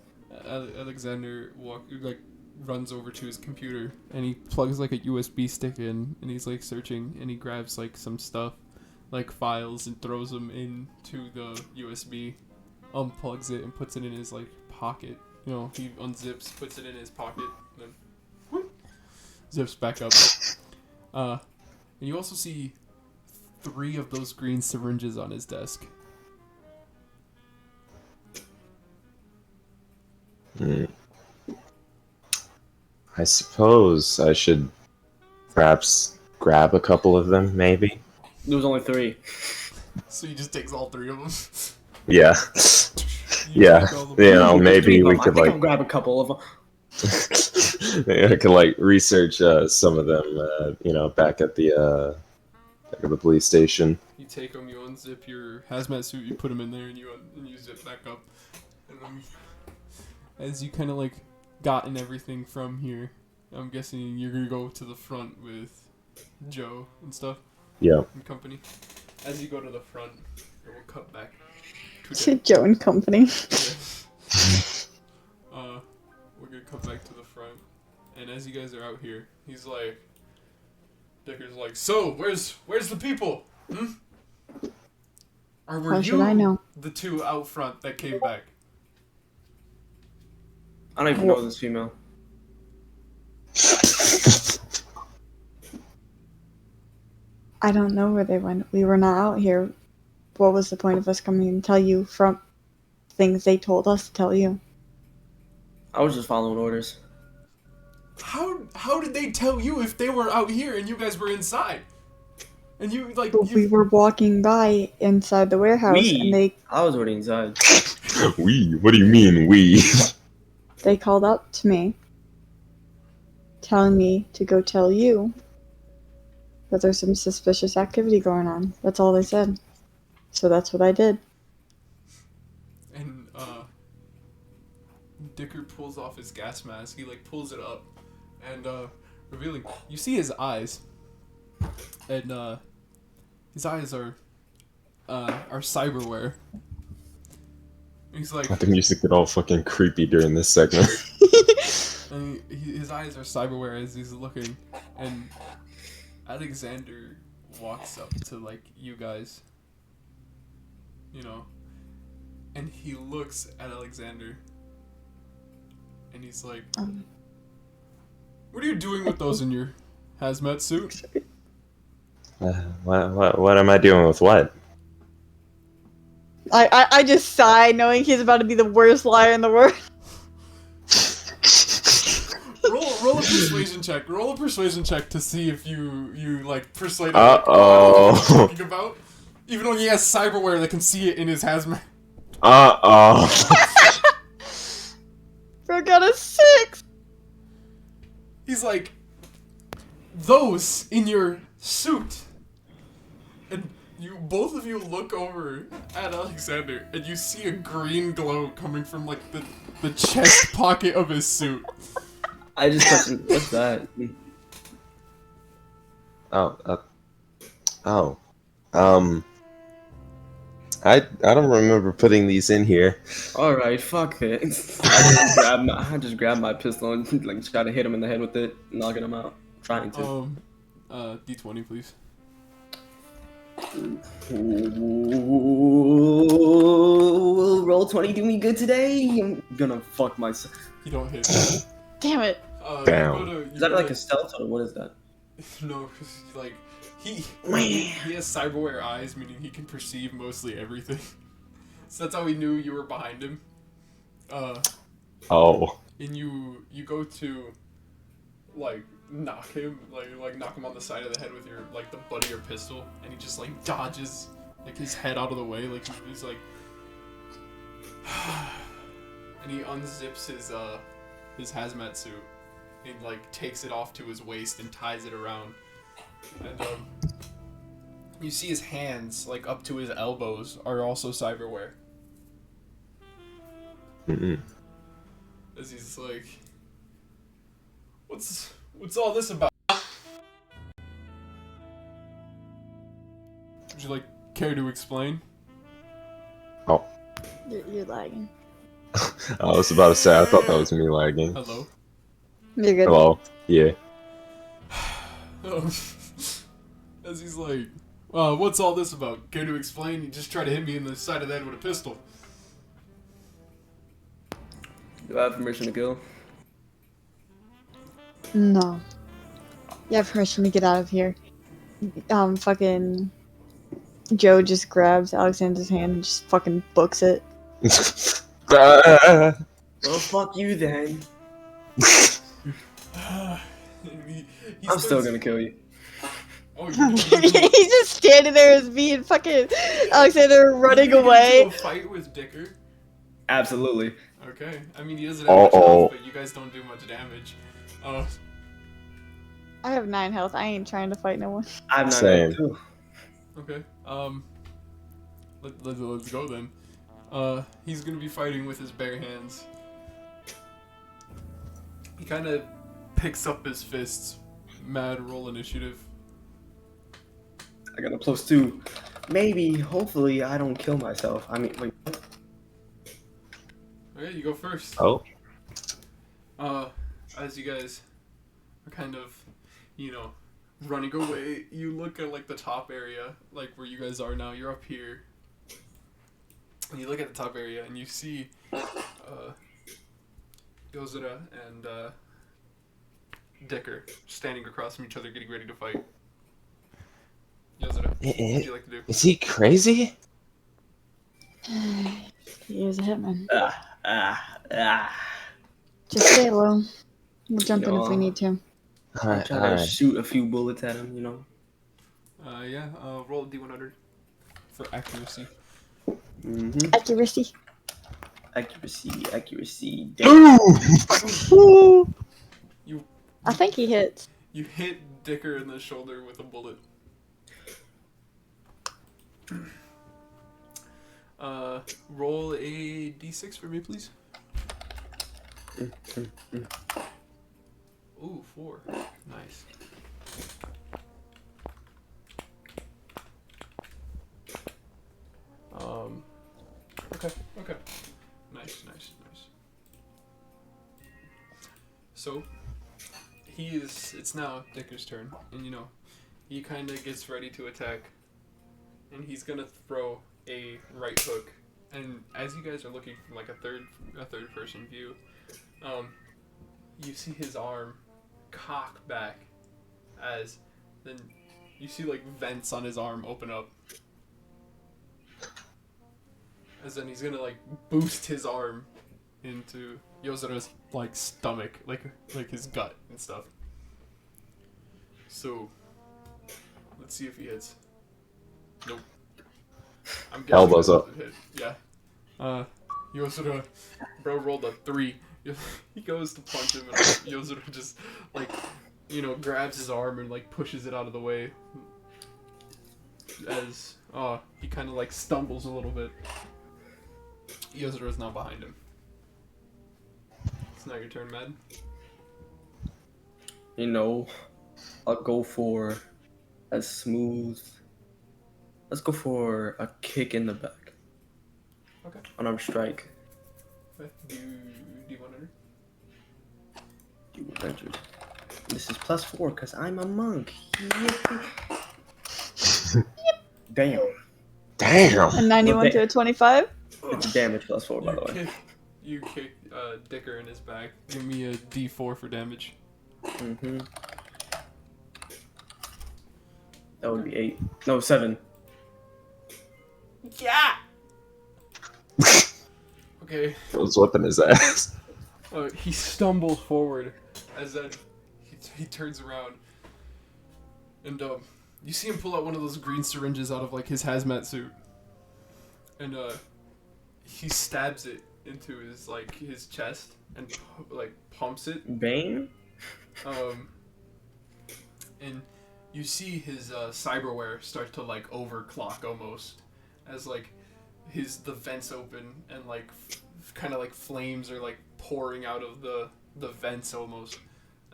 Alexander runs over to his computer and he plugs like a USB stick in, and he's like searching, and he grabs like some stuff, like files, and throws them into the USB, unplugs it, and puts it in his like pocket. You know, he unzips, puts it in his pocket, and then whoop, zips back up. And you also see 3 of those green syringes on his desk. I suppose I should perhaps grab a couple of them, maybe? there was only 3. So he just takes all 3 of them. Yeah. Yeah. take all the- You know, maybe we could I think like I'll grab a couple of them. I could like research some of them, you know, back at the police station. You take them, you unzip your hazmat suit, you put them in there, and you zip back up. And then, as you kind of like gotten everything from here, I'm guessing you're gonna go to the front with Joe and stuff. Yeah. And company. As you go to the front, it will cut back to Shit, Joe and company. we're gonna cut back to the front, and as you guys are out here, he's like, Dicker's like, so where's the people? Or were How you should I know? the 2 out front that came back? I don't even know this female. I don't know where they went. We were not out here. What was the point of us coming and tell you from things they told us to tell you? I was just following orders. How did they tell you if they were out here and you guys were inside? And you like But we were walking by inside the warehouse, and I was already inside. We? What do you mean, we? they called up to me, telling me to go tell you that there's some suspicious activity going on. That's all they said. So that's what I did. And Dicker pulls off his gas mask. He like pulls it up, and revealing, you see his eyes, and his eyes are cyberware. He's like, The music get all fucking creepy during this segment. and his eyes are cyberware as he's looking, and Alexander walks up to like you guys, you know, and he looks at Alexander, and he's like, what are you doing with those in your hazmat suit? What am I doing with what? I just sigh, knowing he's about to be the worst liar in the world. Roll a persuasion check. Roll a persuasion check to see if you like persuade him. Uh-oh. What you're talking about. Even though he has cyberware that can see it in his hazmat. Bro got a 6! He's like, those in your suit. And both of you look over at Alexander, and you see a green glow coming from like the chest pocket of his suit. I just questioned, what's that? I don't remember putting these in here. All right, fuck it. I just grabbed my pistol and like try to hit him in the head with it, knocking him out. Trying to. D20, please. Ooh, roll 20 do me good today. I'm gonna fuck myself. You don't hit. Damn it. Damn. Is that like a stealth or what is that? No, because like he has cyberware eyes, meaning he can perceive mostly everything. So that's how he knew you were behind him. Oh. And you go to like knock him on the side of the head with your like the butt of your pistol, and he just like dodges like his head out of the way, like he's like, and he unzips his hazmat suit and like takes it off to his waist and ties it around, and you see his hands like up to his elbows are also cyberware. As he's like, what's all this about? Would you like care to explain? Oh. You're lagging. I was about to say, I thought that was me lagging. Hello. You're good. Hello. Yeah. As he's like, what's all this about? Care to explain? You just tried to hit me in the side of the head with a pistol. Do I have permission to kill? No. You have permission to get out of here. Fucking Joe just grabs Alexander's hand and just fucking books it. Well, fuck you then. I'm still gonna kill you. Oh, He's just standing there as being fucking Alexander running away. A fight with Dicker. Absolutely. Okay. I mean, he doesn't have much health, but you guys don't do much damage. I have 9 health. I ain't trying to fight no one. I'm not Same. too. Okay. Let's go then. He's gonna be fighting with his bare hands. He kind of picks up his fists. Mad, roll initiative. I got a +2. Maybe, hopefully, I don't kill myself. I mean, wait. Okay, you go first. Oh. As you guys are kind of, running away, you look at like the top area, like where you guys are now. You're up here. And you look at the top area and you see Yozora and Dicker standing across from each other, getting ready to fight. Yozora, what would you like to do? Is he crazy? He is a hitman. Ah. Just stay low. We'll jump in if we need to. I'll try to shoot a few bullets at him, Roll a D100 for accuracy. Mm-hmm. Accuracy. I think he hits. You hit Dicker in the shoulder with a bullet. Roll a D6 for me, please. Ooh, 4. Nice. Okay. Nice. So, it's now Dicker's turn, and he kind of gets ready to attack, and he's gonna throw a right hook, and as you guys are looking from like a third person view, you see his arm cock back, as then you see like vents on his arm open up, as then he's gonna like boost his arm into Yozora's like stomach, like his gut and stuff. So let's see if he hits. Nope. I'm guessing Elbows that up. doesn't hit. Yeah. Yozora, bro, rolled a 3. He goes to punch him, and Yozora just like, grabs his arm and like pushes it out of the way. As he kind of like stumbles a little bit. Yozora's now behind him. It's now your turn, Mad. I'll go for a smooth. Let's go for a kick in the back. Okay. Another strike. Okay. D100. D100. This is +4 because I'm a monk. Damn. Damn. A 91 to a 25. It's damage +4, by the way. You kick Dicker in his back. Give me a D4 for damage. Mm-hmm. That would be 8. No, 7. Yeah! Okay. Was whipping his ass. He stumbles forward as then he turns around. And you see him pull out one of those green syringes out of like his hazmat suit. And he stabs it into his chest and like pumps it. Bane? And you see his cyberware start to like overclock almost, as like the vents open and like kind of like flames are like pouring out of the vents almost,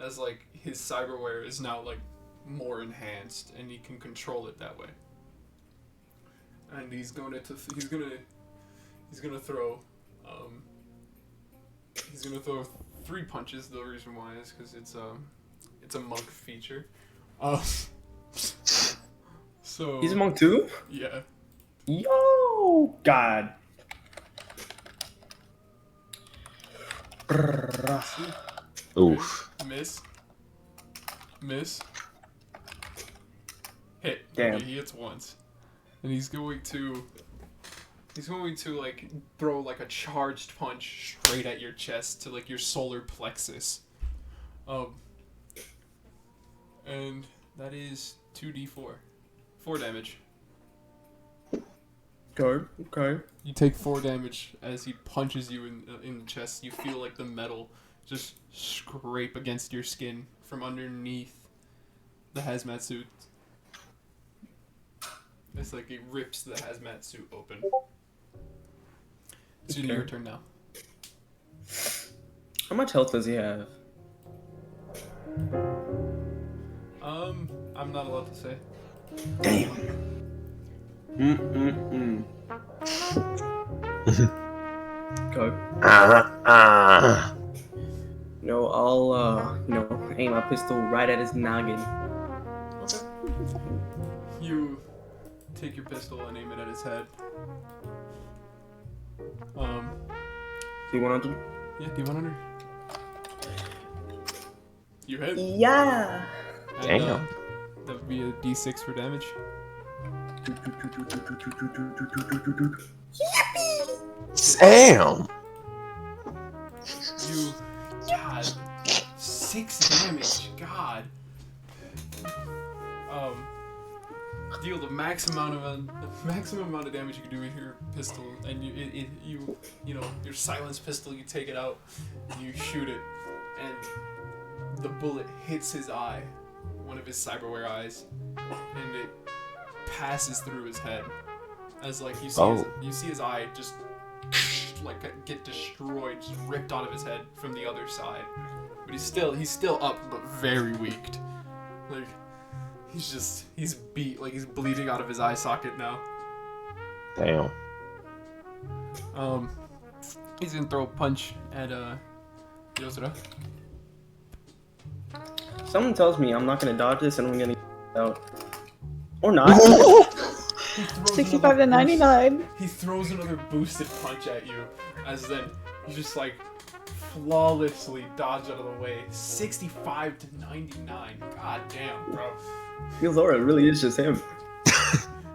as like his cyberware is now like more enhanced and he can control it that way. And he's gonna throw he's gonna throw 3 punches. The reason why is because it's a monk feature. So He's a monk too? yeah. Yo! God. Oof. Miss. Hit. Damn. Okay, he hits once. And he's going to like throw like a charged punch straight at your chest to like your solar plexus. And that is 2d4. 4 damage. Okay. You take 4 damage as he punches you in the chest. You feel like the metal just scrape against your skin from underneath the hazmat suit. It's like it rips the hazmat suit open. It's Okay. your turn now. How much health does he have? I'm not allowed to say. Damn. Okay. No, I'll aim my pistol right at his noggin. Okay. You take your pistol and aim it at his head. D100? Yeah, D100. You hit. Yeah. And, Damn. that would be a D6 for damage. Damn. You, God, 6 damage. God. Deal the max amount of damage you can do with your pistol, and your silenced pistol. You take it out, you shoot it, and the bullet hits his eye, one of his cyberware eyes, and it passes through his head. As like you see his eye just like get destroyed, just ripped out of his head from the other side. But he's still up, but very weak. Like he's beat, like he's bleeding out of his eye socket now. Damn. He's gonna throw a punch at Yozora. Someone tells me I'm not gonna dodge this and I'm gonna get out. Or not. 65 to 99. He throws another boosted punch at you, as then you just like flawlessly dodge out of the way. 65 to 99. God damn, bro. Yozora really is just him.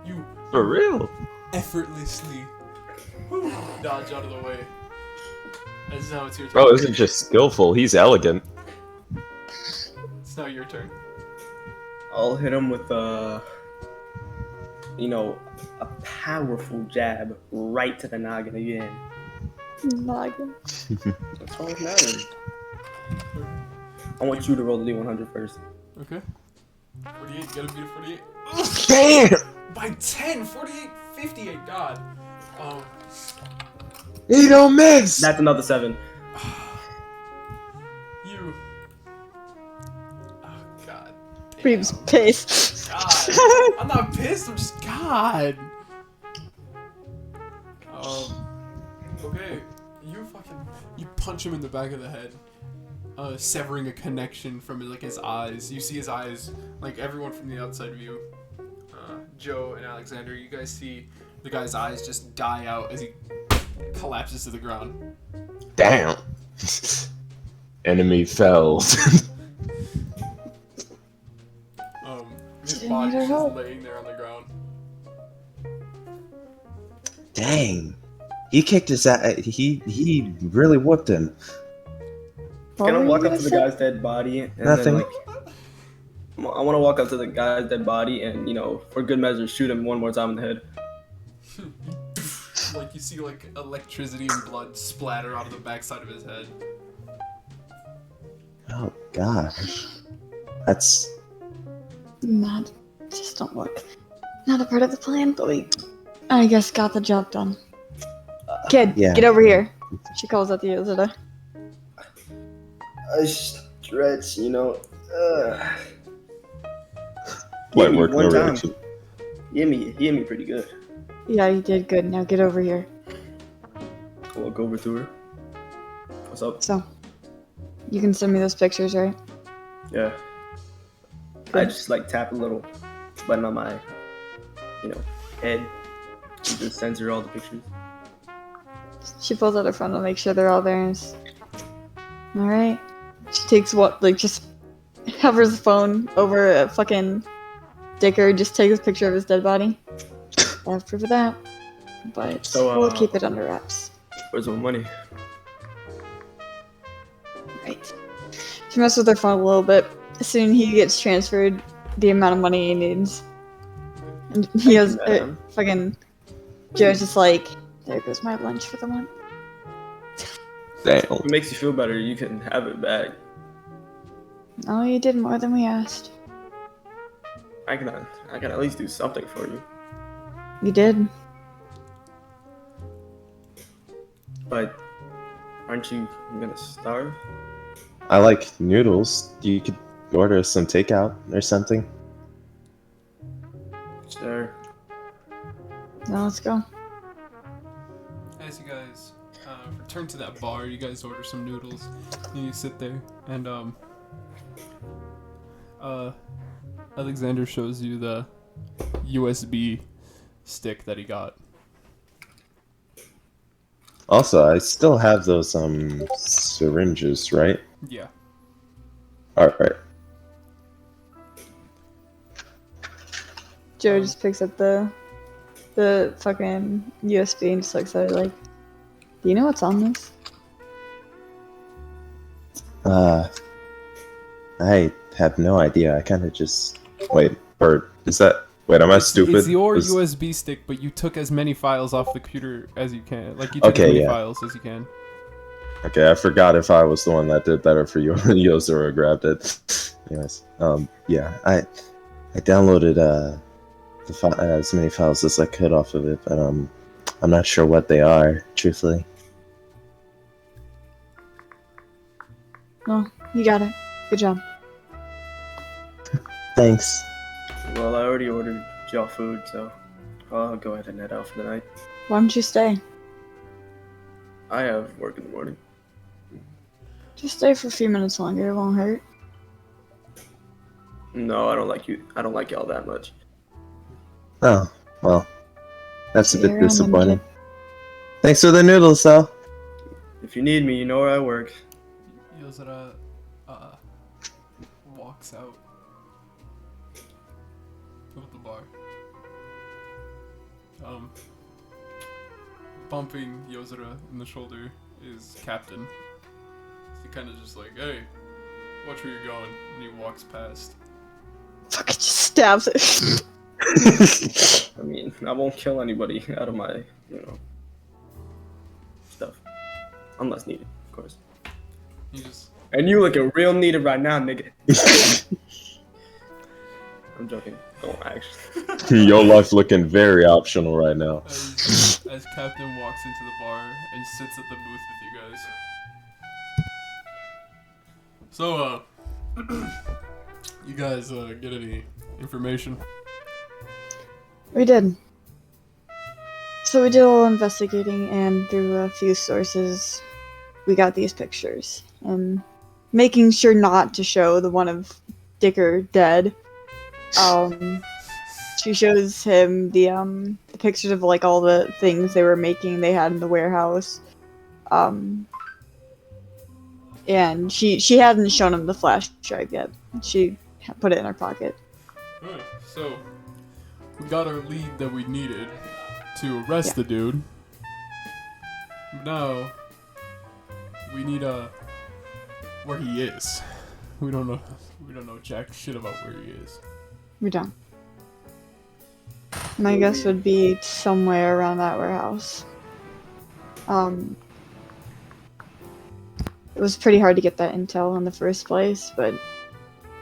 You For real? effortlessly dodge out of the way. As now it's your turn. Bro isn't just skillful, he's elegant. It's now your turn. I'll hit him with a powerful jab right to the noggin again. Noggin. That's all that matters. I want you to roll the D100 first. Okay. 48, gotta beat a 48. Damn! By 10! 48, 58, God. He don't miss! That's another 7. You. Oh, God. Reeves pissed. God. I'm not pissed, I'm just God. Okay, you punch him in the back of the head, severing a connection from like his eyes. You see his eyes, like everyone from the outside view. Joe and Alexander, you guys see the guy's eyes just die out as he collapses to the ground. Damn. Enemy fell. His body's just laying there on the ground. Dang. He kicked his ass. He really whooped him. Can I walk up to the guy's dead body and Nothing. then I want to walk up to the guy's dead body and, you know, for good measure, shoot him one more time in the head. Like you see like electricity and blood splatter out of the backside of his head. Oh gosh. That's Just don't work. Not a part of the plan, but I guess got the job done. Kid, yeah. get over here. She calls out the Yozora. I stretch, you know. What me worked no one time. reaction. He hit me pretty good. Yeah, you did good. Now get over here. I'll walk over to her. What's up? So, you can send me those pictures, right? Yeah. I just like tap a little button on my, you know, head. To just censor all the pictures. She pulls out her phone to make sure they're all there. Alright. She takes just hovers the phone over a fucking dicker, just takes a picture of his dead body. I have proof of that. But So, we'll keep it under wraps. Where's my money? Right. She messes with her phone a little bit. Soon he gets transferred the amount of money he needs. And he goes, fucking Joe's just like, there goes my lunch for the month. Damn. If it makes you feel better, you can have it back. Oh, you did more than we asked. I can at least do something for you. You did. But aren't you gonna starve? I like noodles. You could order some takeout or something. Sure. Now let's go. As you guys return to that bar, you guys order some noodles, and you sit there, and Alexander shows you the USB stick that he got. Also, I still have those syringes, right? Yeah. Alright. Joe just picks up the fucking USB and just looks at it like, do you know what's on this? I have no idea. I kind of just... Wait, Bert, is that... Wait, am I stupid? It's your Was- USB stick, but you took as many files off the computer as you can. Like, you took Okay, as many yeah. files as you can. Okay, I forgot if I was the one that did better for you. Yozora grabbed it. Anyways, yeah, I downloaded as many files as I could off of it, but I'm not sure what they are, truthfully. Well, you got it. Good job. Thanks. Well, I already ordered y'all food, so I'll go ahead and head out for the night. Why don't you stay? I have work in the morning. Just stay for a few minutes longer. It won't hurt. No, I don't like you. I don't like y'all that much. Oh, well, that's a See you bit around then, disappointing. kid. Thanks for the noodles, though. If you need me, you know where I work. Yozora walks out of the bar. Bumping Yozora in the shoulder is Captain. He kind of just like, hey, watch where you're going, and he walks past. Fucking just stabs it. I mean, I won't kill anybody out of my, stuff. Unless needed, of course. He just And you looking real needed right now, nigga. I'm joking. Don't actually. Your life looking very optional right now. as Captain walks into the bar and sits at the booth with you guys. So, you guys get any information? We did. So we did a little investigating, and through a few sources, we got these pictures. And making sure not to show the one of Dicker dead, she shows him the pictures of like all the things they were making they had in the warehouse. And she hadn't shown him the flash drive yet. She put it in her pocket. Alright, so we got our lead that we needed to arrest the dude. Now we need where he is. We don't know jack shit about where he is. We don't. My guess would be somewhere around that warehouse. It was pretty hard to get that intel in the first place, but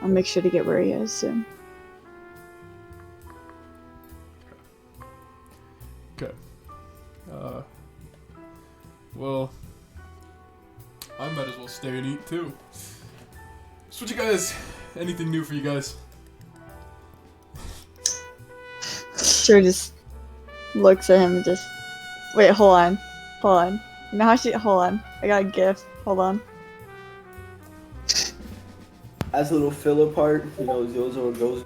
I'll make sure to get where he is soon. Okay. Well, I might as well stay and eat too. So what you guys, anything new for you guys? Sure just looks at him and just... Wait, hold on. You know how she... Hold on. I got a gift. Hold on. As a little filler part, you know, Yozora goes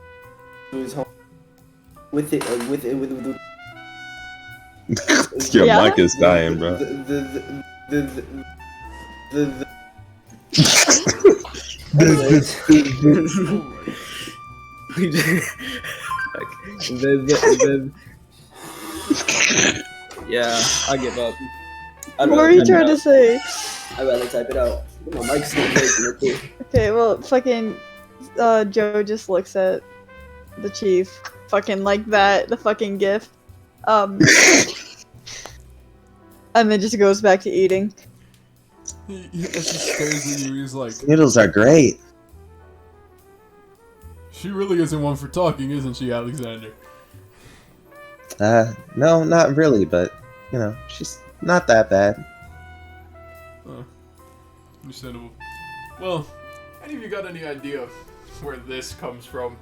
to his home with it. Your Yeah? mic is dying, bro. Yeah, I give up. What were you trying to say? I'd rather type it out. My mic's still breaking it too. Okay, well, fucking... Joe just looks at the chief. Fucking like that. The fucking gift. And then just goes back to eating. As he stares at you, he's like, Noodles are great. she really isn't one for talking, isn't she, Aleksander? No, not really, but, you know, she's not that bad. Understandable. Well, any of you got any idea where this comes from?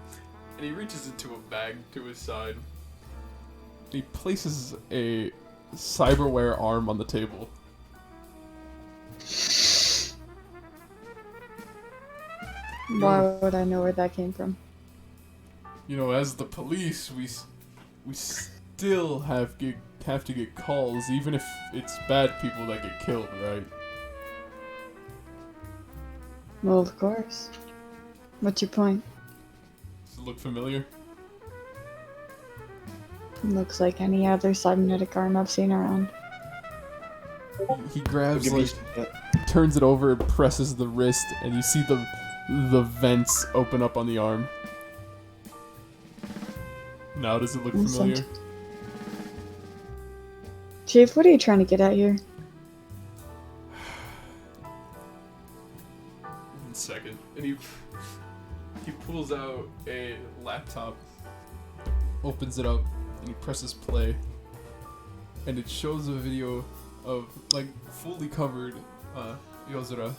And he reaches into a bag to his side. He places a cyberware arm on the table. Why would I know where that came from? You know, as the police, we still have to get calls, even if it's bad people that get killed, right? Well, of course. What's your point? Does it look familiar? Looks like any other cybernetic arm I've seen around. He grabs, like, turns it over and presses the wrist, and you see the vents open up on the arm. Now does it look familiar? Chief, what are you trying to get at here? 1 second. And he pulls out a laptop, opens it up, and he presses play. And it shows a video of, like, fully covered Yozora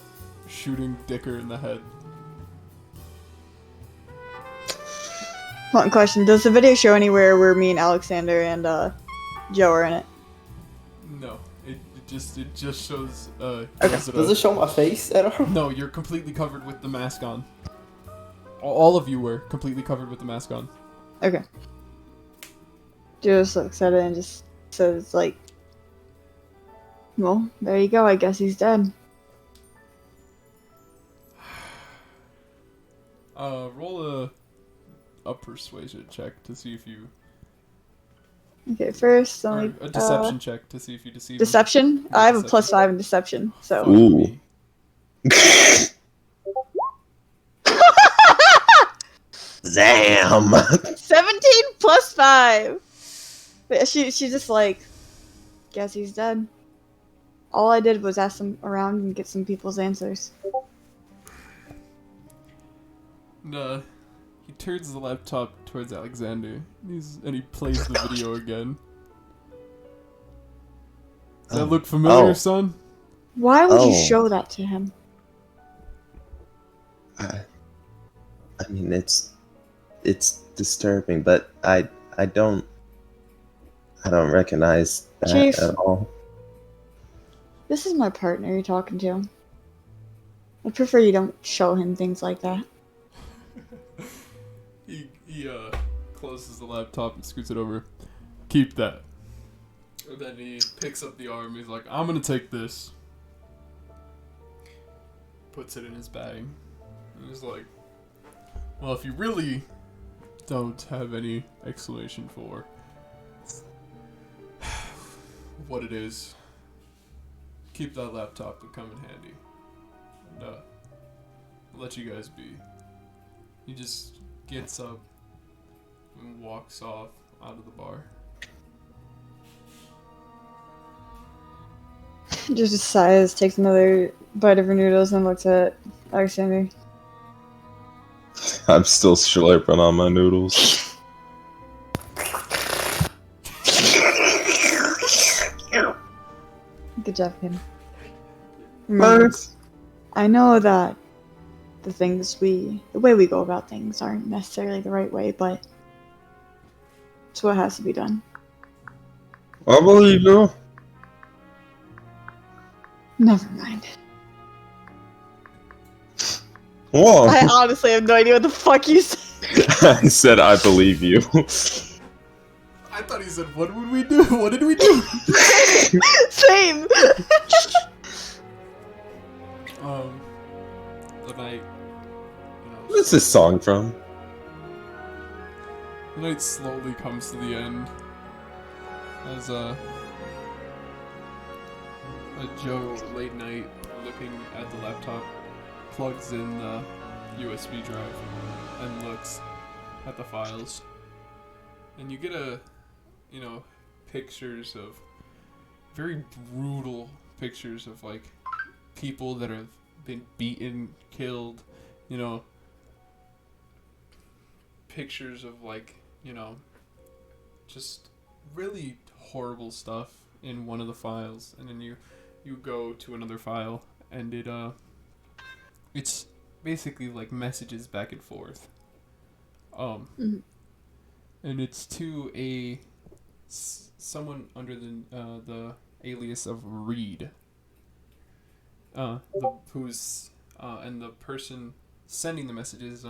shooting Dicker in the head. One question, does the video show anywhere where me and Aleksander and Joe are in it? No, it just shows Okay. Yozora. Does it show my face at all? No, you're completely covered with the mask on. All of you were completely covered with the mask on. Okay. Joe just looks at it and just says, like, well, there you go, I guess he's dead. Roll a persuasion check to see if you... Okay, first, or let me... a deception check to see if you deceive him. Deception? Yeah, I have a deception. +5 in deception, so... Ooh. 17 plus 5! But she's just like, guess he's dead. All I did was ask them around and get some people's answers. And, he turns the laptop towards Aleksander, and he plays the video again. Does that look familiar, son? Why would you Oh. show that to him? I mean, it's disturbing, but I don't I don't recognize that Chief. at all. This is my partner you're talking to. I prefer you don't show him things like that. He closes the laptop and scoots it over. Keep that. And then he picks up the arm. He's like, I'm gonna take this. Puts it in his bag. And he's like, well, if you really don't have any explanation for what it is, keep that laptop to come in handy. And, I'll let you guys be. He just gets up and walks off out of the bar. Just sighs, takes another bite of her noodles, and looks at Aleksander. I'm still slurping on my noodles. Good job, kid. Remember, I know that the way we go about things aren't necessarily the right way, but it's what has to be done. I believe you. Never mind. Whoa. I honestly have no idea what the fuck you said. I said I believe you. I thought he said, what would we do? What did we do? Same. The night, What's this song from? the night slowly comes to the end as Joe, late night, looking at the laptop, plugs in the USB drive and looks at the files. And you get pictures of, very brutal pictures of, like, people that have been beaten, killed, pictures of, like, just really horrible stuff in one of the files. And then you go to another file, and it's basically like messages back and forth. And it's to someone under the alias of Reed. And the person sending the messages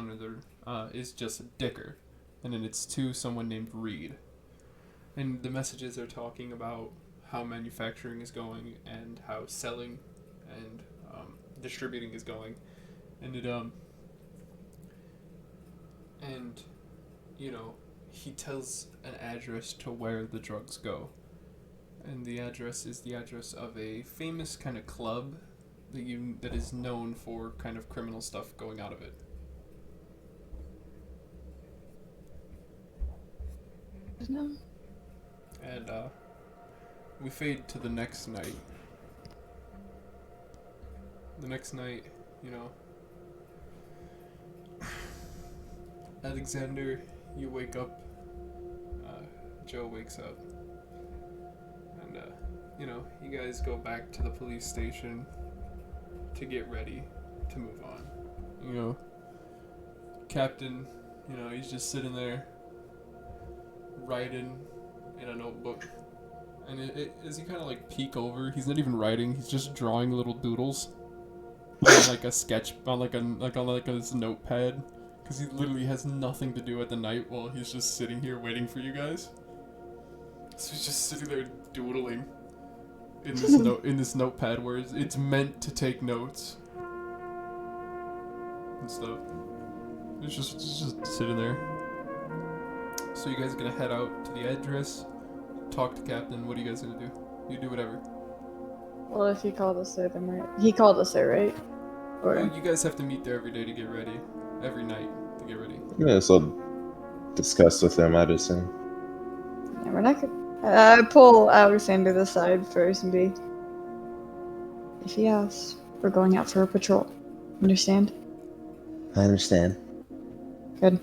is just a Dicker, and then it's to someone named Reed. And the messages are talking about how manufacturing is going and how selling and distributing is going, and he tells an address to where the drugs go, and the address is the address of a famous kind of club that is known for kind of criminal stuff going out of it. No. And we fade to the next night. The next night, Alexander, you wake up. Joe wakes up. And, you guys go back to the police station to get ready to move on. Captain, he's just sitting there writing in a notebook. And as you kind of like peek over, he's not even writing, he's just drawing little doodles on like a sketch, on his notepad. Because he literally has nothing to do at the night while he's just sitting here waiting for you guys. So he's just sitting there doodling in this in this notepad where it's meant to take notes and stuff. It's just sitting there. So you guys are gonna head out to the address, talk to Captain. What are you guys gonna do? You do whatever. Well, if he called us there, then he called us there, right? Or Well, you guys have to meet there every day to get ready. Every night to get ready. Yeah, so discuss with him, I'd assume. yeah, we're not gonna. I pull Alexander to the side first and be. If he asks, we're going out for a patrol. Understand? I understand. Good.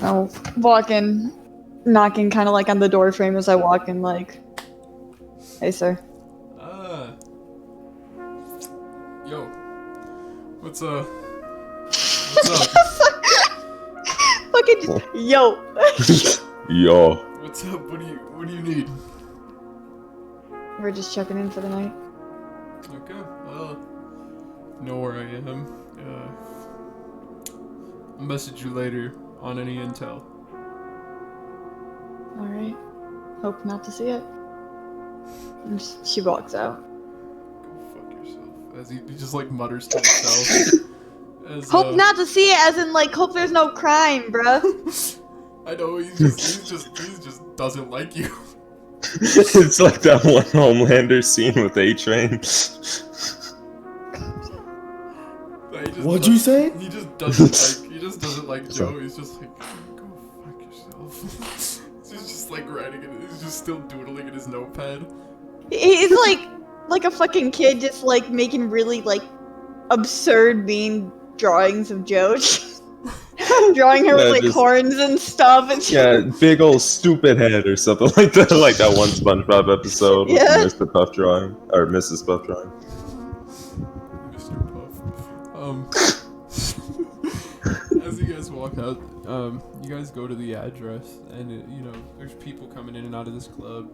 I'll walk in, knocking kind of like on the door frame as I walk in, like, hey, sir. Yo. What's up? Fucking just, yo. Yo. What's up? What do you need? We're just checking in for the night. Okay. Well, know where I am. I'll message you later on any intel. Alright. Hope not to see it. And she walks out. Go fuck yourself. As he just like mutters to himself. As, Hope not to see it, as in like hope there's no crime, bruh. I know he just doesn't like you. It's like that one Homelander scene with A-Train. What'd you say? He just doesn't like Joe. He's just like, go fuck yourself. He's just like writing it. He's just still doodling in his notepad. He's like a fucking kid, just like making really like absurd mean drawings of Joe. Drawing her with like just, horns and stuff. And yeah, big old stupid head or something like that. Like that one SpongeBob episode with Mr. Puff drawing or Mrs. Puff drawing. Mr. Puff. As you guys walk out, you guys go to the address, and there's people coming in and out of this club,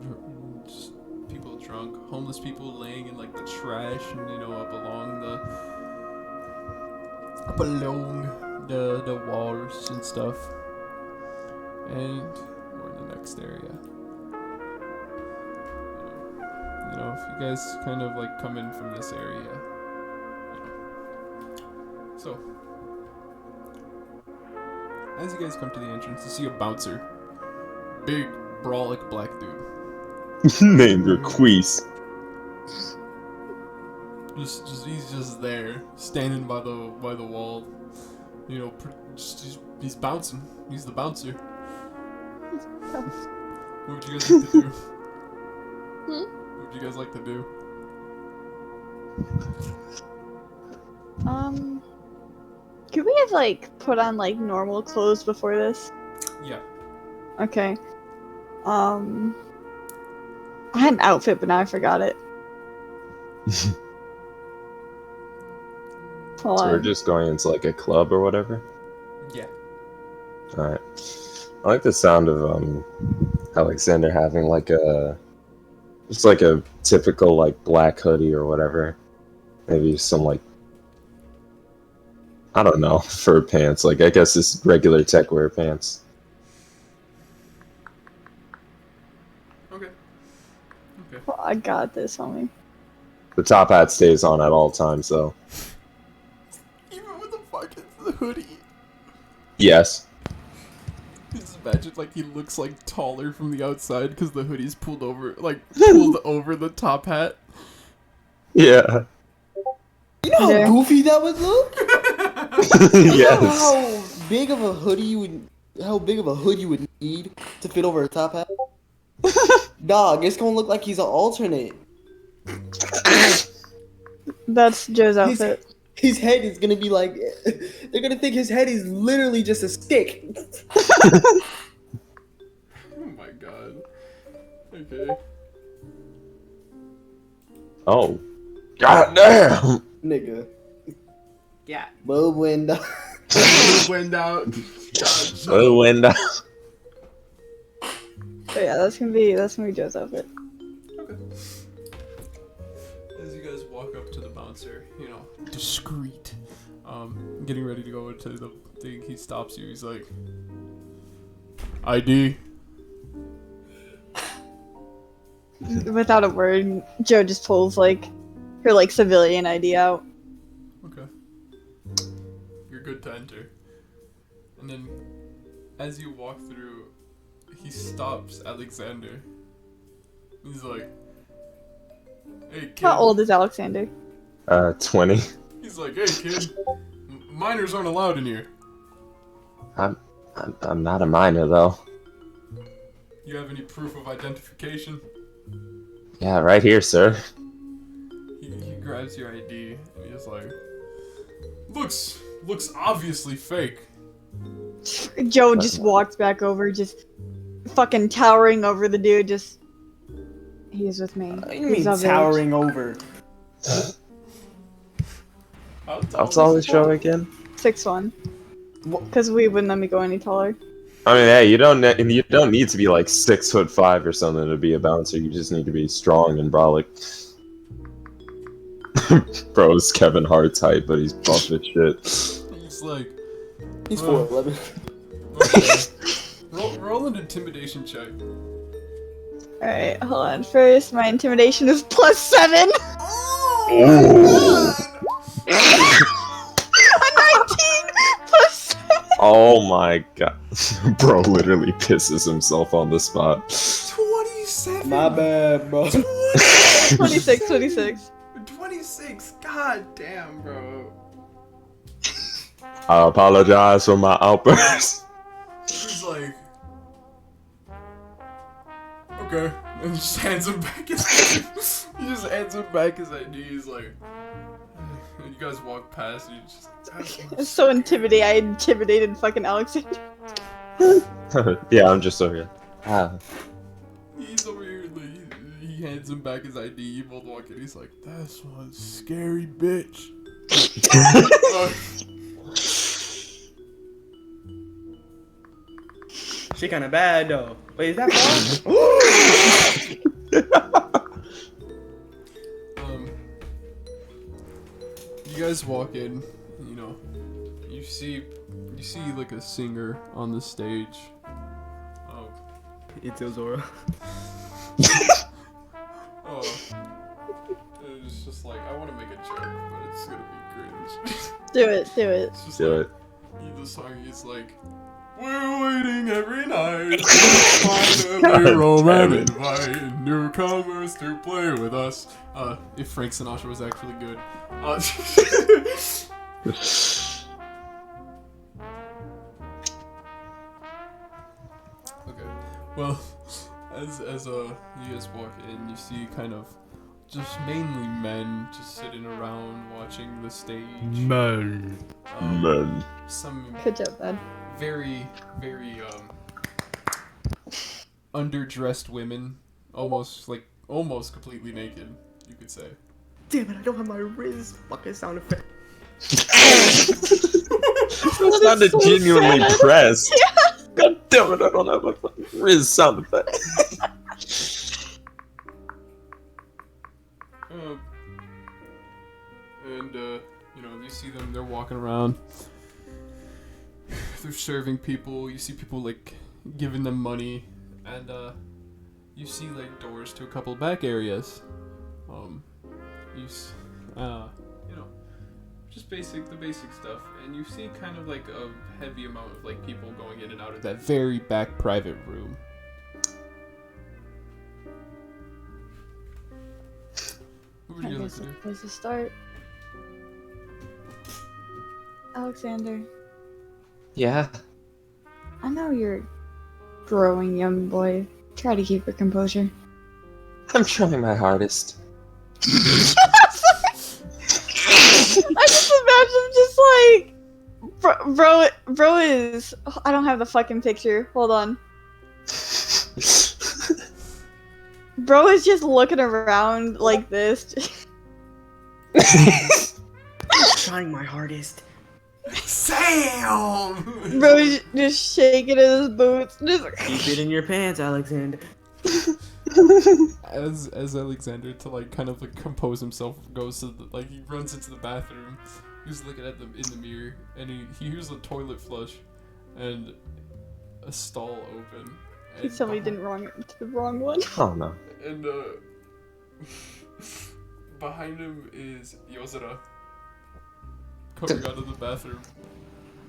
just people drunk, homeless people laying in like the trash, and up along the walls and stuff. And we're in the next area. If you guys kind of like come in from this area. So, as you guys come to the entrance, you see a bouncer. Big, brolic black dude. Named Requise. He's just there, standing by the wall. He's bouncing. He's the bouncer. What would you guys like to do? What would you guys like to do? Could we have like put on like normal clothes before this? Yeah. Okay. I had an outfit, but now I forgot it. Hold So on. we're just going into like a club or whatever? Yeah. Alright. I like the sound of Aleksander having like just like a typical like black hoodie or whatever. Maybe some like, I don't know, fur pants. Like I guess it's regular tech wear pants. Okay. Well, I got this, homie. The top hat stays on at all times though. Even with the fucking hoodie. Yes. Just imagine like he looks like taller from the outside because the hoodie's pulled over the top hat. Yeah. You know how goofy that would look? Yes. You know how big of a hood you would need to fit over a top hat? Dog, it's gonna look like he's an alternate. That's Joe's outfit. His head is gonna be like, they're gonna think his head is literally just a stick. Oh my god. Okay. Oh. God damn. Nigga. Yeah. Well, when Wind out. Oh, window. But yeah, that's gonna be Joe's outfit. Okay. As you guys walk up to the bouncer, discreet, getting ready to go into the thing, he stops you. He's like, ID. Without a word, Joe just pulls like her like civilian ID out. Okay. You're good to enter. And then, as you walk through, he stops Aleksander. He's like, hey kid. How old is Aleksander? 20. He's like, hey kid, minors aren't allowed in here. I'm not a minor though. You have any proof of identification? Yeah, right here, sir. He grabs your ID and he's like, looks obviously fake. Joe just walks back over, just fucking towering over the dude. Just he's with me. What do you He's mean of age. towering over? How tall is Joe again? 6'1". Because we wouldn't let me go any taller. I mean, hey, you don't need to be like 6'5" or something to be a bouncer. You just need to be strong and brolic. Bro, it's Kevin Hart's height, but he's buff as shit. He's like, He's 4'11". okay. Roll an intimidation check. Alright, hold on. First, my intimidation is +7. Ooh. A 19 +7. Oh my god. Bro literally pisses himself on the spot. 27. My bad, bro. 26, 26. 26. God damn, bro. I apologize for my outburst. He's like, okay, and just hands him back his. He just hands him back his ID. He's like, and you guys walk past, and you just. It's so intimidating. I intimidated fucking Aleksander. Yeah, I'm just over here. He's over here. Like, he hands him back his ID. You both walk in. He's like, "That's one scary bitch." She kind of bad though. Wait, is that You guys walk in. You know, you see like a singer on the stage. Oh. It's Yozora. Oh. It's just like, I want to make a joke, but it's gonna be cringe. Do it, do it. It's just Do like, it. The song is like, we're waiting every night to finally roll and invite newcomers to play with us. If Frank Sinatra was actually good. Okay. Well, as you guys walk in, you see kind of just mainly men just sitting around watching the stage. Man. Man. Some Good job, bud. very underdressed women, almost completely naked, you could say. Damn it! I don't have my Riz fucking sound effect. That sounded so genuinely sad. pressed. God damn it, I don't have a fucking Riz sound effect. You know, you see them, they're walking around. They're serving people. You see people, like, giving them money. And, you see, like, doors to a couple of back areas. You know, just the basic stuff. And you see kind of, like, a heavy amount of, like, people going in and out of that very back private room. What would you guys like to do? Place to start. Aleksander, Yeah. I know you're a growing young boy. Try to keep your composure. I'm trying my hardest. I just imagine just like, bro is. I don't have the fucking picture. Hold on. Bro is just looking around like this. Trying my hardest. Sam! Bro is just shaking in his boots. Just Keep it in your pants, Aleksander. As Aleksander, to like kind of like compose himself, goes to like he runs into the bathroom. He's looking at them in the mirror, and he hears a toilet flush, and a stall open. And somebody didn't to the wrong one. Oh no. And behind him is Yozora coming out of the bathroom.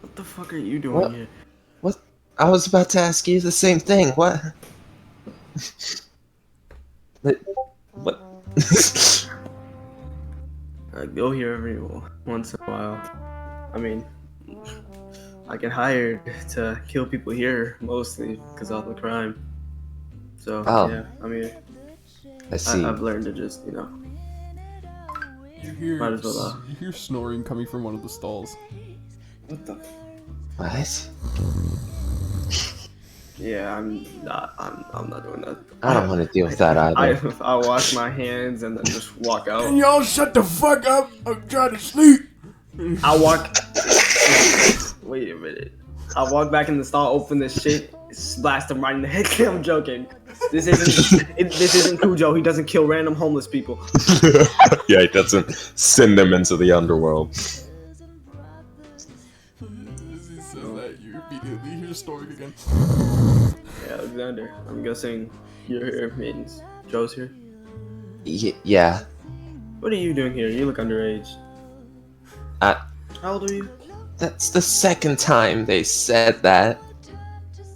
What the fuck are you doing What? here? What? I was about to ask you the same thing. What? What? I go here every once in a while. I mean, I get hired to kill people here mostly because of the crime. So Oh. yeah, I mean, I see. I've learned to just, you know, You hear Might as well, you hear snoring coming from one of the stalls. what the? What? Yeah, I'm not doing that. I don't want to deal with that either. I wash my hands and then just walk out. y'all shut the fuck up! I'm trying to sleep. I walk. Wait a minute. I'll walk back in the stall, open this shit, blast him right in the head. I'm joking. This isn't Cujo. He doesn't kill random homeless people. Yeah, he doesn't send them into the underworld. As he says that, you immediately hear snoring again. Yeah, Alexander, I'm guessing you're here. Means Joe's here. Yeah. What are you doing here? You look underage. How old are you? That's the second time they said that.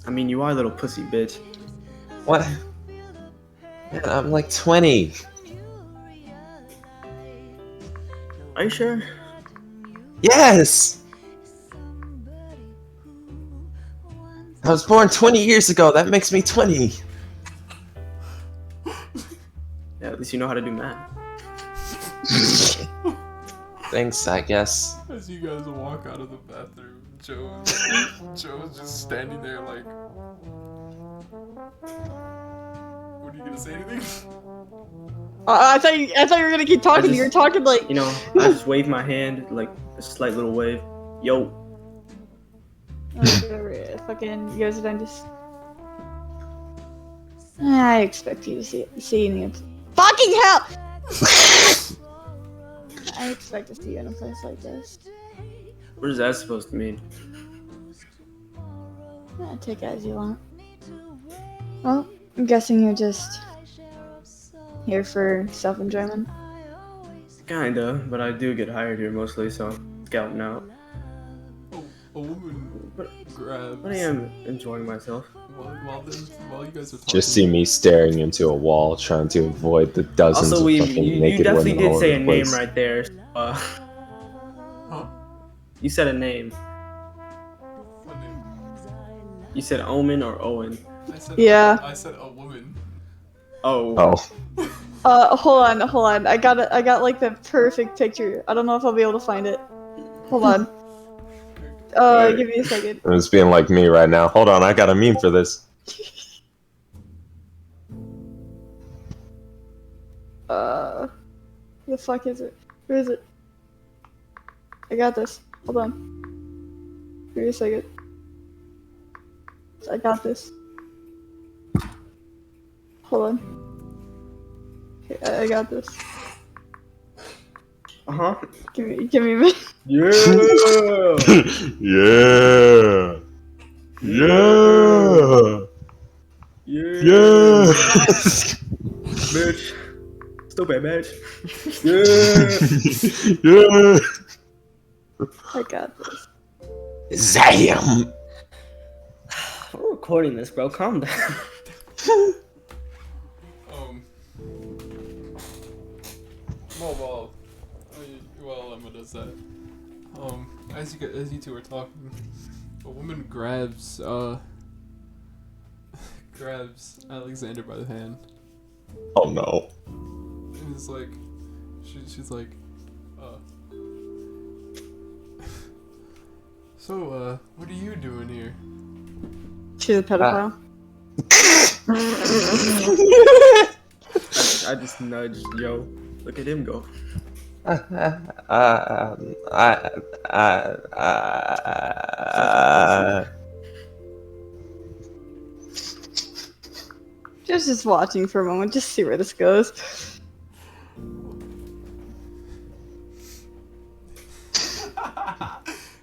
I mean, you are a little pussy bitch. What? Man, I'm like 20. Are you sure? Yes! I was born 20 years ago. That makes me 20. Yeah, at least you know how to do math. Thanks, I guess. As you guys walk out of the bathroom, Joe's just standing there like, what are you gonna say, anything? I thought you were gonna keep talking. You were talking like. You know, I just wave my hand, like a slight little wave. Yo. Fucking you guys are done just. I expect you to see me. Fucking hell! I expect to see you in a place like this. What is that supposed to mean? Take it as you want. Well, I'm guessing you're just here for self-enjoyment. Kinda, but I do get hired here mostly, so I'm scouting out. A woman grabs. But I am enjoying myself. While you guys are talking. Just see me staring into a wall, trying to avoid the dozens Also, of fucking you naked definitely women all did over say the a name place. right there. Huh? You said a name. What name? You said Omen or Owen. Yeah. I said a woman. Oh. Oh. Hold on. I got like the perfect picture. I don't know if I'll be able to find it. Hold on. Right. Give me a second. It's being like me right now. Hold on, I got a meme for this. The fuck is it? Where is it? I got this. Hold on. Give me a second. I got this. Hold on. Okay, I got this. Uh-huh. Give me a minute. Yeah. Yeah. Yeah. Yeah. Yeah. Bitch. Stupid bitch. Yeah. Yeah. I got this. Zam. We're recording this, bro. Calm down. While Emma does that, as you two are talking, a woman grabs Alexander by the hand, Oh no. and it's like, she's like, so what are you doing here? She's a pedophile. I just nudged Joe. Look at him go. Just watching for a moment, just see where this goes.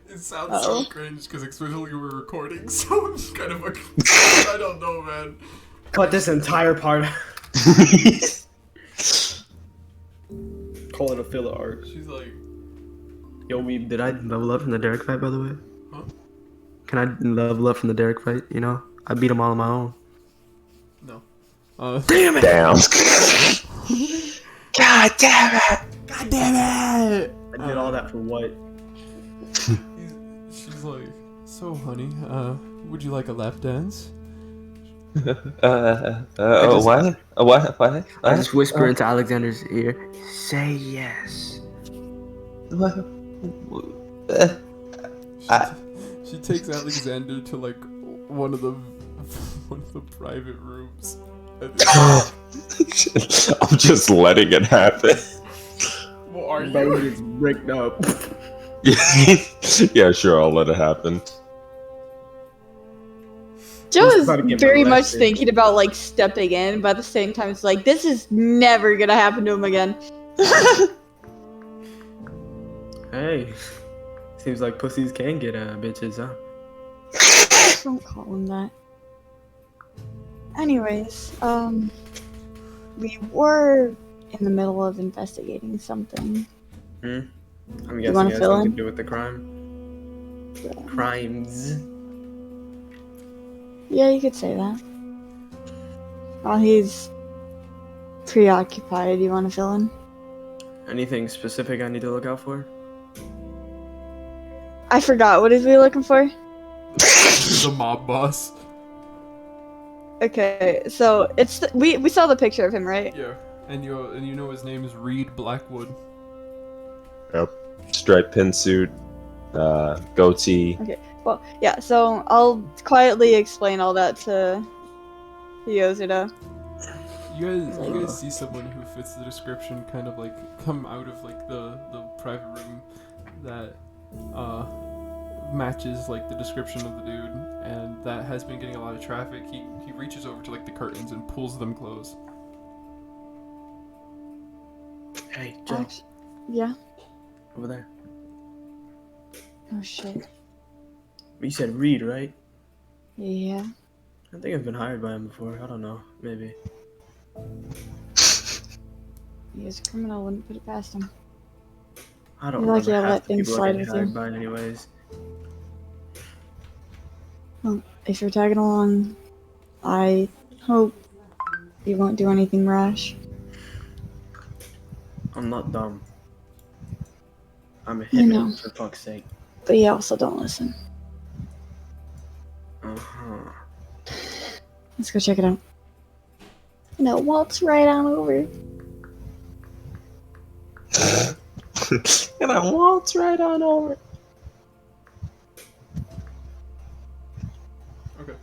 It sounds Uh-oh. so cringe because especially we're recording, so it's kind of I don't know, man. Cut this entire part. Call it a filler arc. She's like, Yo, did I level up from the Derek fight, by the way? huh? Can I level up from the Derek fight? You know, I beat him all on my own. No. Damn it! Damn. God damn it! God damn it! I did all that for what? She's like, so honey, would you like a lap dance? What? I just whisper into Alexander's ear, say yes. She takes Alexander to like one of the private rooms. And I'm just letting it happen. what are Bro you? gets bricked up. Yeah, sure, I'll let it happen. Joe He's is about to get very much molested. thinking about like stepping in, but at the same time, it's like this is never gonna happen to him again. Hey, seems like pussies can get bitches, huh? Don't call him that. Anyways, we were in the middle of investigating something. I'm You guessing wanna it has fill something in? to do with the crime. Crimes. Yeah, you could say that. While he's preoccupied, you want to fill in? Anything specific I need to look out for? I forgot. What is we looking for? The mob boss. Okay, so it's we saw the picture of him, right? Yeah, and you know his name is Reed Blackwood. Yep. Striped pin suit, goatee. Well, yeah. So I'll quietly explain all that to Yozora. You guys see someone who fits the description, kind of like come out of like the private room that matches like the description of the dude, and that has been getting a lot of traffic. He reaches over to like the curtains and pulls them closed. Hey, Joe, Actu- yeah. over there. Oh shit. You said Reed, right? Yeah. I think I've been hired by him before. I don't know. Maybe. He is a criminal. Wouldn't put it past him. I don't You're lucky remember I half let the things people I slide get with hired you. by anyways. Well, if you're tagging along, I hope you won't do anything rash. I'm not dumb. I'm a You hippie, know. for fuck's sake. But you also don't listen. Uh-huh. Let's go check it out. No, waltz right on over. And I waltz right on over. Okay.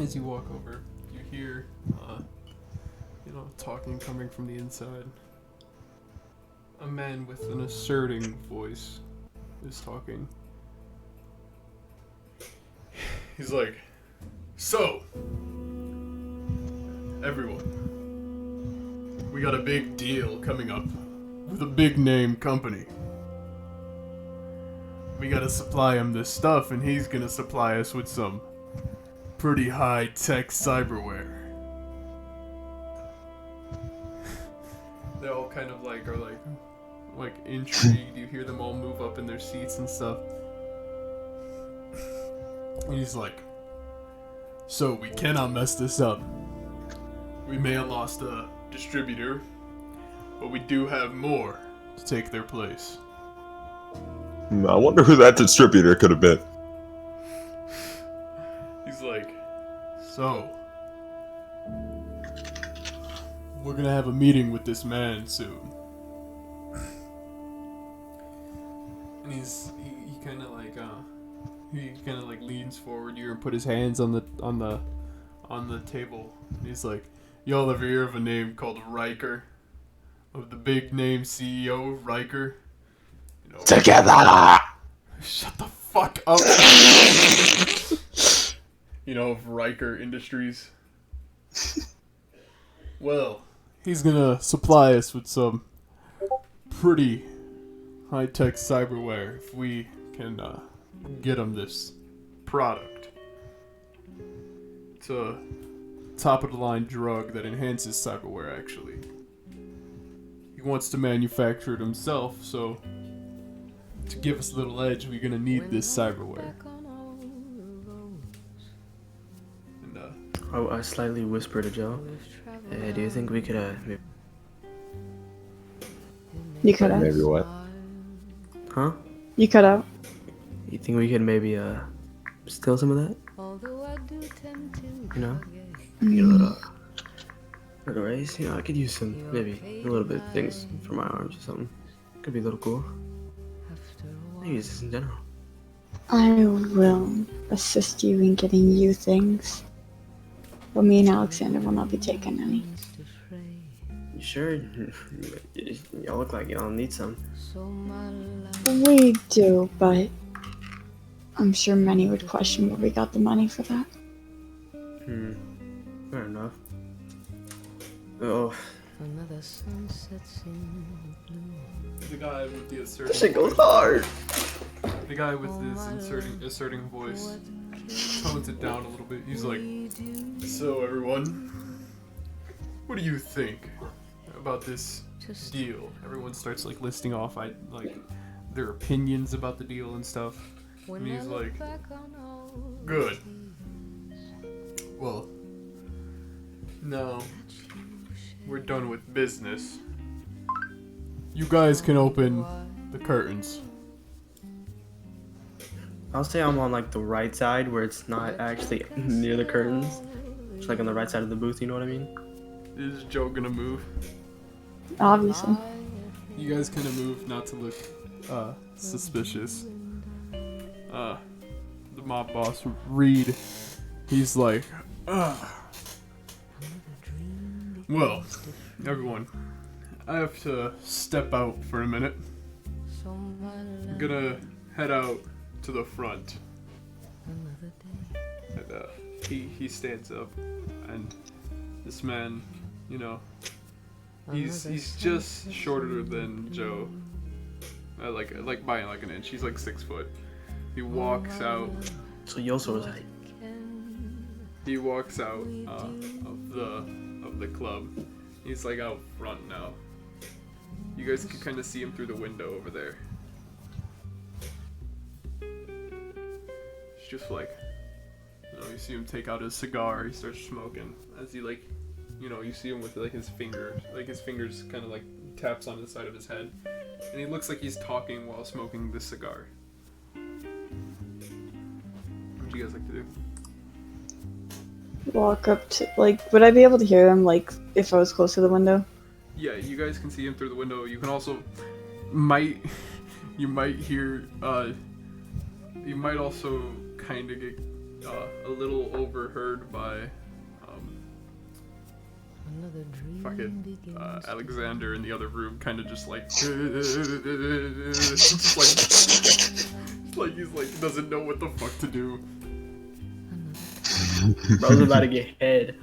As you walk over, you hear, talking coming from the inside. A man with an asserting voice is talking. He's like, "So, everyone, we got a big deal coming up with a big name company. We gotta supply him this stuff, and he's gonna supply us with some pretty high-tech cyberware." They all kind of like are like intrigued. You hear them all move up in their seats and stuff. And he's like, "So we cannot mess this up. We may have lost a distributor, but we do have more to take their place." I wonder who that distributor could have been. He's like, "So, we're gonna have a meeting with this man soon." And he kind of like leans forward here and put his hands on the table. And he's like, "Y'all ever hear of a name called Riker? Of the big name CEO Riker? You know, Together! shut the fuck up." You know, of Riker Industries. Well, he's gonna supply us with some pretty high-tech cyberware if we can get him this product. It's a top-of-the-line drug that enhances cyberware, actually. He wants to manufacture it himself, so to give us a little edge, we're gonna need this cyberware. And Oh, I slightly whispered to Joe. Hey, do you think we could You cut out. Maybe what? huh? You cut out. You think we could maybe steal some of that? You know? Get a little raise. You know, I could use some, maybe a little bit of things for my arms or something. Could be a little cool. Maybe just in general. I will assist you in getting you things. But me and Aleksander will not be taking any. You sure? Y'all look like y'all need some. We do, but I'm sure many would question where we got the money for that. Fair enough. Oh, The guy with the this shit asserting goes voice. hard. The guy with his asserting voice tones it down a little bit. He's like, "So everyone, what do you think about this deal?" Everyone starts like listing off their opinions about the deal and stuff. And he's like, "Good. Well, now we're done with business. You guys can open the curtains." I'll say I'm on like the right side where it's not actually near the curtains. It's like on the right side of the booth, you know what I mean? Is Joe gonna move? Obviously. You guys kind of move not to look suspicious. The mob boss, Reed, he's like, well, everyone, I have to step out for a minute. I'm gonna head out to the front. And he stands up, and this man, you know, he's just shorter than Joe, like by like an inch. He's like 6 foot. He walks out. So Yozora's height. He walks out of the club. He's like out front now. You guys can kind of see him through the window over there. It's just like, you know, you see him take out his cigar. He starts smoking as he you see him with like his fingers kind of like taps on the side of his head, and he looks like he's talking while smoking this cigar. What do you guys like to do? Walk up to, would I be able to hear them, if I was close to the window? Yeah, you guys can see him through the window. You can also you might hear you might also kind of get a little overheard by Aleksander in the other room, kind of just like like he's like doesn't know what the fuck to do. Bro's about to get head.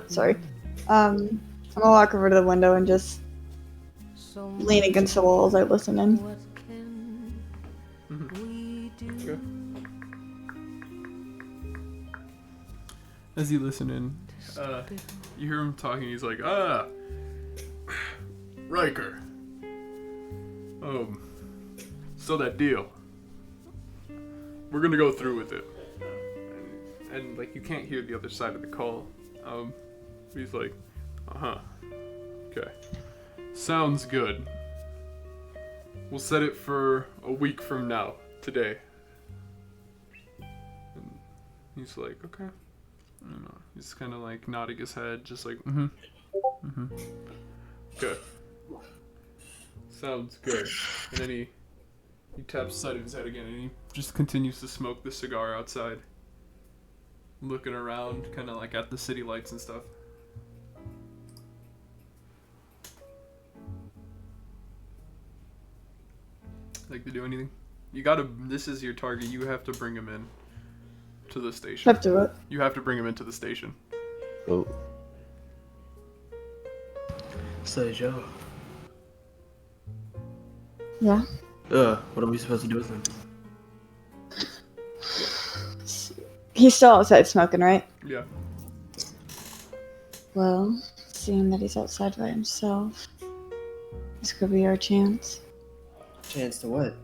Sorry. I'm gonna walk over to the window and just lean against the wall as I listen in. Okay. As you listen in, you hear him talking. He's like, Riker. So that deal, we're gonna go through with it. And like you can't hear the other side of the call. He's like, okay, sounds good. We'll set it for a week from now, today. And he's like, okay. I don't know. He's kind of like nodding his head, just like, okay. Sounds good. And then he taps the side of his head again, and he just continues to smoke the cigar outside, looking around, kind of like at the city lights and stuff. Like to do anything? This is your target. You have to bring him in to the station. Have to what? You have to bring him into the station. Oh. So Joe. Yeah? What are we supposed to do with him? He's still outside smoking, right? Yeah. Well, seeing that he's outside by himself, this could be our chance. Chance to what?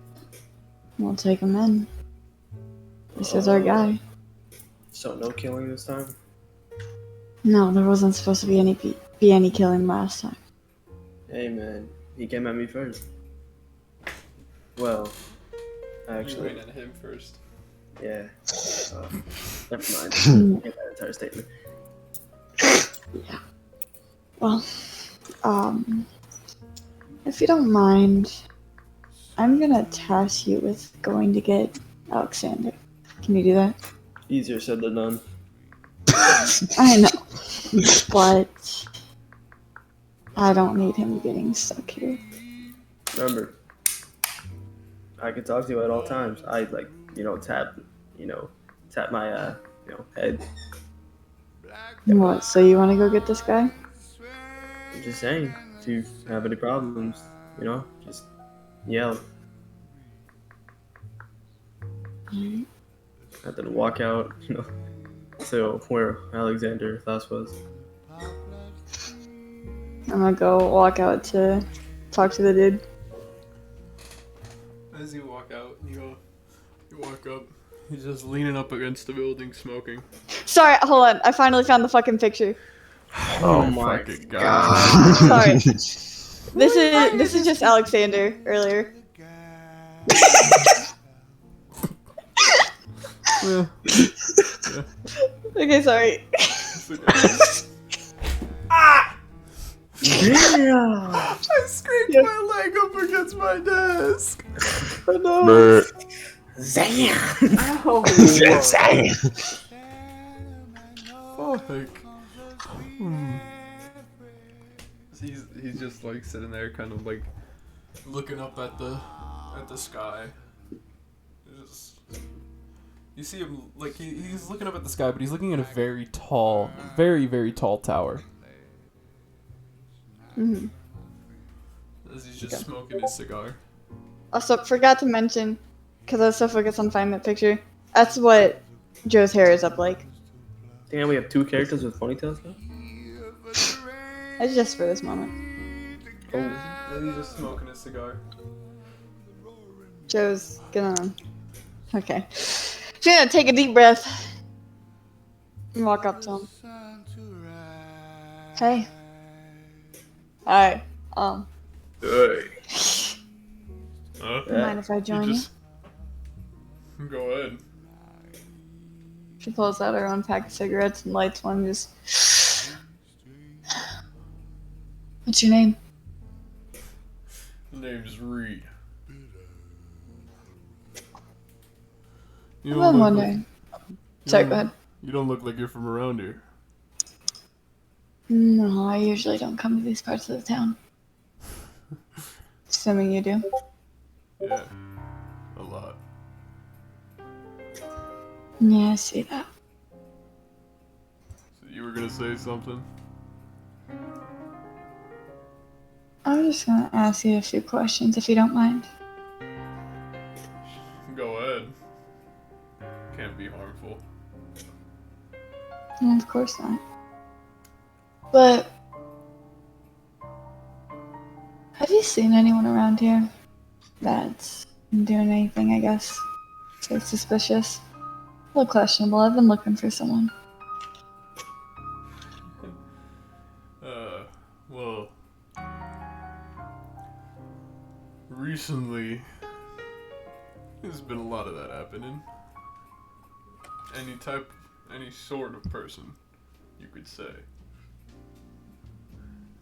We'll take him in. This is our guy. So no killing this time? No, there wasn't supposed to be any killing last time. Hey man, he came at me first. Well, actually, You ran at him first. yeah. Never mind. Get that entire statement. Yeah. Well, if you don't mind, I'm gonna task you with going to get Aleksander. Can you do that? Easier said than done. I know. But I don't need him getting stuck here. Remember, I can talk to you at all times. I like, tap my head. What, so you want to go get this guy? I'm just saying, if you have any problems, just yell. Alright. And then walk out, to where Aleksander last was. I'm gonna go walk out to talk to the dude. As you walk out, you walk up. He's just leaning up against the building, smoking. Sorry, hold on. I finally found the fucking picture. Oh my fucking God. Sorry. This is just Aleksander earlier. Yeah. Okay, sorry. Yeah. I scraped my leg up against my desk. Oh no. Brr. Zam. Ow. Zang. Fuck. He's just like sitting there, kind of like looking up at the sky. You see him like he's looking up at the sky, but he's looking at a very tall, very very tall tower. Mhm. As he's just smoking his cigar. Also, forgot to mention, because I was so focused on finding that picture, that's what Joe's hair is up like. Damn, we have two characters with ponytails now? It's just for this moment. Oh, and he's just smoking his cigar. Joe's gonna... Okay. She's gonna take a deep breath and walk up to him. Hey. Hi. Hey. Huh? Mind if I join you? Go ahead. She pulls out her own pack of cigarettes and lights one. Just. What's your name? Name's Reed. I'm wondering. Sorry, go ahead. You don't look like you're from around here. No, I usually don't come to these parts of the town. Assuming you do. Yeah, a lot. Yeah, I see that. So you were gonna say something? I'm just gonna ask you a few questions if you don't mind. Go ahead. Can't be harmful. No, of course not. But have you seen anyone around here that's doing anything, I guess, so suspicious? A little questionable. I've been looking for someone. Well, recently, there's been a lot of that happening. Any sort of person, you could say.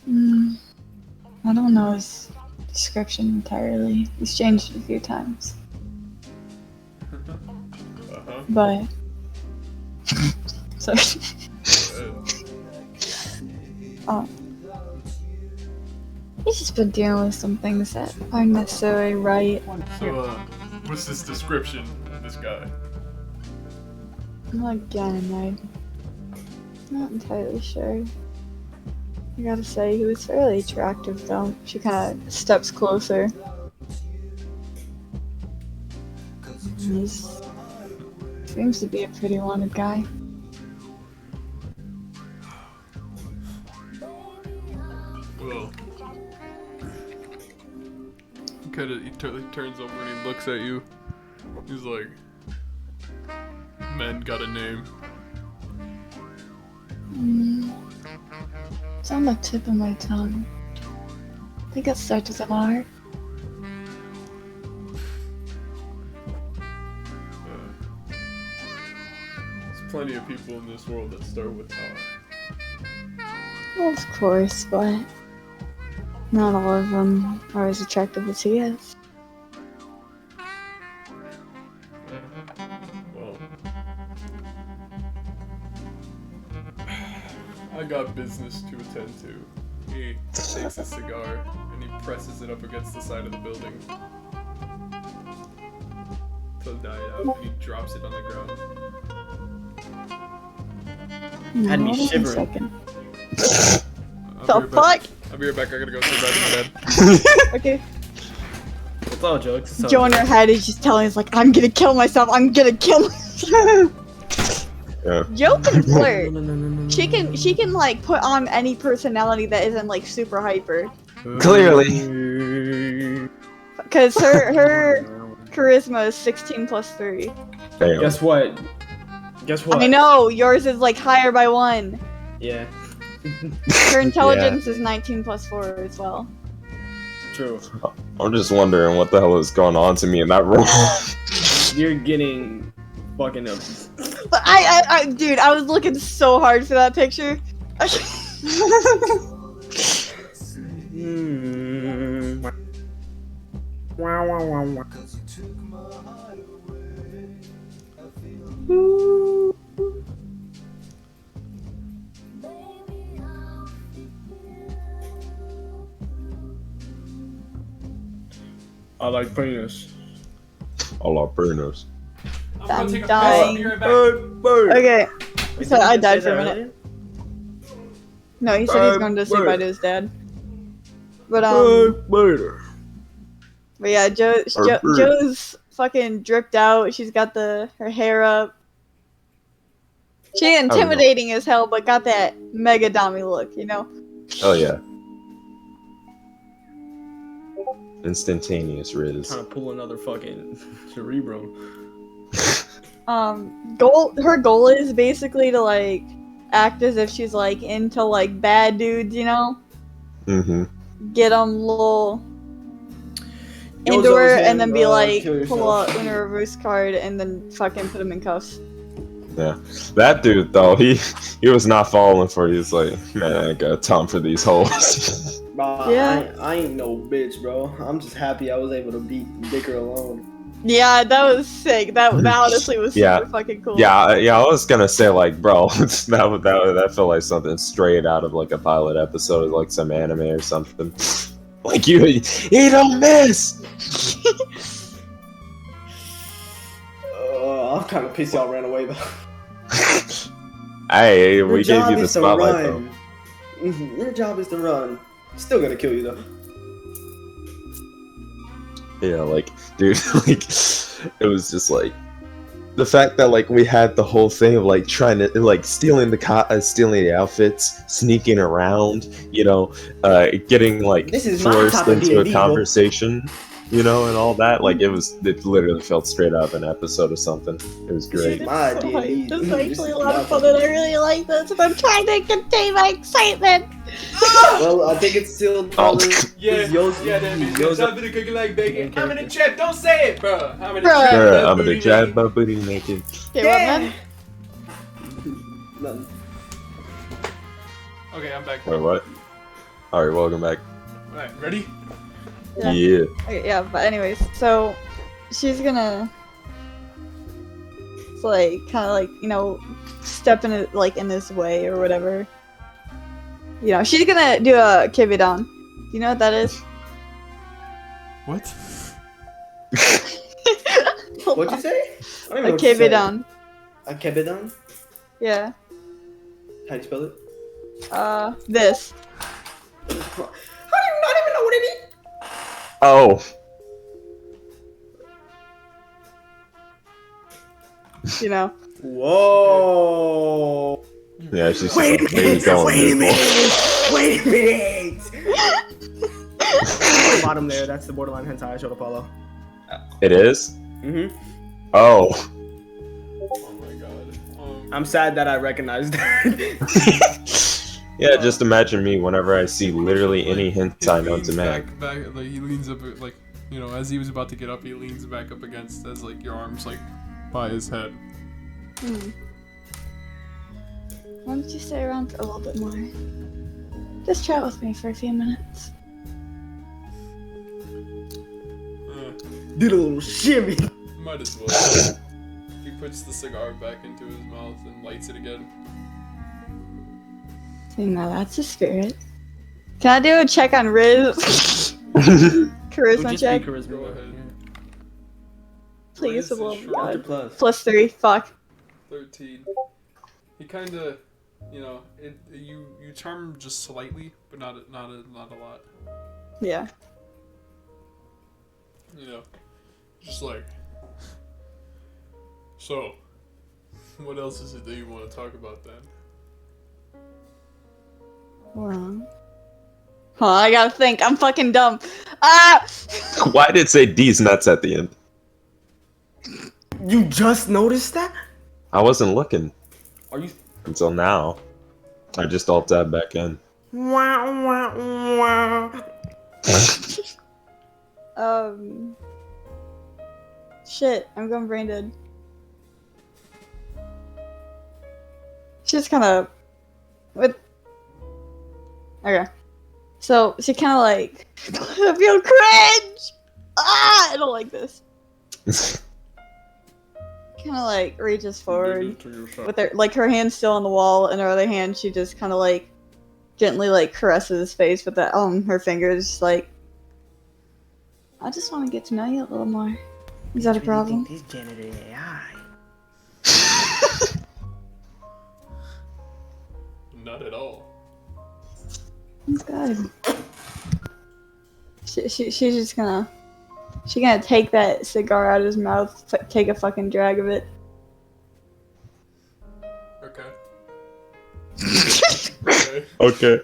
I don't know his description entirely. He's changed it a few times. Uh-huh. But... Sorry. He's just been dealing with some things that aren't necessarily right. So, what's this description of this guy? Again, I'm not entirely sure. I gotta say, he was fairly attractive though. She kind of steps closer. He seems to be a pretty wanted guy. Well, he turns over and he looks at you. He's like, "Men got a name." It's on the tip of my tongue. I think it starts with an R. There's plenty of people in this world that start with R. Well, of course, but not all of them are as attractive as he is. Well, I got business to attend to. He takes a cigar and he presses it up against the side of the building. Till it died out and he drops it on the ground. Had me Hold on a shivering. second. I'll The be right back. fuck? I'll be right back, I gotta go say bye to my dad. Okay. It's all jokes. It's all Joe in her jokes. head is just telling us like, I'm gonna kill myself. I'm gonna kill myself. Yeah. Joe can flirt. No, no, no, no, no, She no, can like put on any personality that isn't like super hyper. no. Clearly. Cause her charisma is 16 plus 3. Damn. Guess what? Guess what? I know yours is like higher by 1. Yeah. Her intelligence is 19 plus 4 as well. True. I'm just wondering what the hell is going on to me in that room. You're getting fucking up. But dude, I was looking so hard for that picture. Wow, wow, wow, wow. I like penis. A lot burnos. I'm gonna I'm take a piss, dying. I'll be right back. Okay, Wait, so did I you died say for a that minute. earlier? No, he said he's going to say bye to his dad. But but yeah, Joe's fucking dripped out. She's got her hair up. She intimidating as hell, but got that mega dummy look, you know. Oh yeah. Instantaneous Riz. Trying to pull another fucking cerebro. Her goal is basically to like act as if she's like into like bad dudes, you know. Mm-hmm. Get them little Yozora into her, saying, and then be like, kill pull yourself. out a reverse card, and then fucking put him in cuffs. Yeah. That dude though, he was not falling for it. He's like, man, I ain't got time for these hoes. Bro, Yeah. I ain't no bitch, bro. I'm just happy I was able to beat Dicker alone. Yeah, that was sick. That honestly was Yeah. super fucking cool. Yeah, I was gonna say like, bro, that felt like something straight out of like a pilot episode, like some anime or something. Like you don't miss. I'm kind of pissed y'all ran away though. Hey, Your we gave job you the is to spotlight though. run. Mhm, your job is to run. Still gonna kill you though. Yeah, like, dude, like, it was just like the fact that like we had the whole thing of like trying to like stealing the outfits, sneaking around, you know, getting like This is my forced type of into a D&D, conversation, you know, and all that. Like it literally felt straight out of an episode of something. It was great. My So D&D. This is This actually is a lot my of fun, and I really like this, and I'm trying to contain my excitement. Well, I think it's still. Oh. Yeah, that means something to cook it like bacon. I'm in the chat, don't say it, bro. I'm in the Bruh. chat. Bruh, I'm gonna jab my booty naked. Okay, what, man? Nothing. Okay, I'm back. Wait, what? Alright, welcome back. Alright, ready? Yeah. Yeah. Okay, yeah, but anyways, so she's gonna like kind of like, you know, step in it like in this way or whatever. You know, she's gonna do a kibidan. Do you know what that is? What? What'd you say? I don't even know A what you said. kibidan. A kebidon? Yeah. How do you spell it? This. How do you not even know what it is? Oh. You know. Whoa! Yeah, she's just like, where you going, Nicole? Wait a minute! Bottom there, that's the borderline hentai I showed to follow. It is? Mm-hmm. Oh. Oh my god. I'm sad that I recognized that. Yeah, just imagine me whenever I see literally any hentai known to man. back, like he leans up, like, you know, as he was about to get up, he leans back up against, as like your arms like by his head. Why don't you stay around for a little bit more? Just chat with me for a few minutes. Did a little shimmy. Might as well. He puts the cigar back into his mouth and lights it again. See, now that's a spirit. Can I do a check on Riz? Would Charisma just check? be charisma. Go ahead. Please, Riz oh is my god. Plus. Plus 3, fuck. 13. He kind of, you charm him just slightly, but not a lot. Yeah. Just like. So, what else is it that you want to talk about then? Hold I gotta think. I'm fucking dumb. Ah! Why did it say D's nuts at the end? You just noticed that? I wasn't looking Are you? until now. I just alt tab back in. Wow, wow, wow. Shit, I'm going brain dead. She's kind of with. Okay, so she kind of like I feel cringe. I don't like this. Kind of like reaches forward with her hand still on the wall, and her other hand she just kind of like gently like caresses his face with that her fingers, just like I just want to get to know you a little more. Is that a problem? This generative AI. Not at all. That's good. She's just gonna take that cigar out of his mouth, take a fucking drag of it. Okay. Okay. Okay.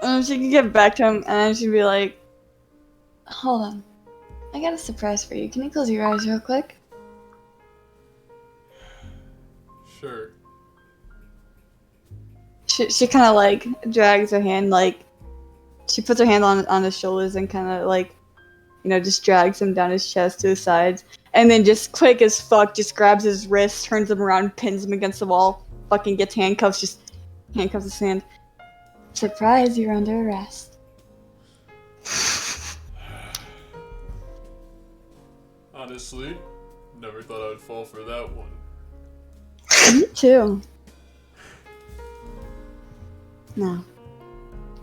And she can get back to him, and then she'd be like, "Hold on, I got a surprise for you. Can you close your eyes real quick?" Sure. She kind of like drags her hand, like she puts her hand on his shoulders and kind of like, just drags him down his chest to his sides, and then just quick as fuck, just grabs his wrist, turns him around, pins him against the wall, fucking gets handcuffs, just handcuffs his hand. Surprise, you're under arrest. Honestly, never thought I would fall for that one. Me too. No.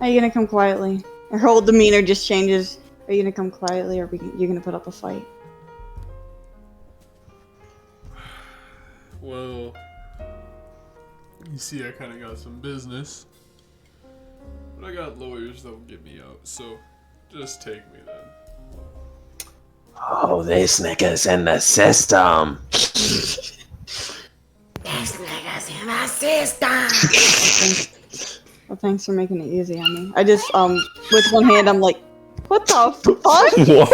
Are you gonna come quietly? Her whole demeanor just changes. Are you gonna come quietly, or you gonna put up a fight? Well, you see, I kind of got some business, but I got lawyers that will get me out. So, just take me then. Oh, this nigga's in the system. Well, thanks for making it easy on me. I just with one hand, I'm like, what the fuck? What?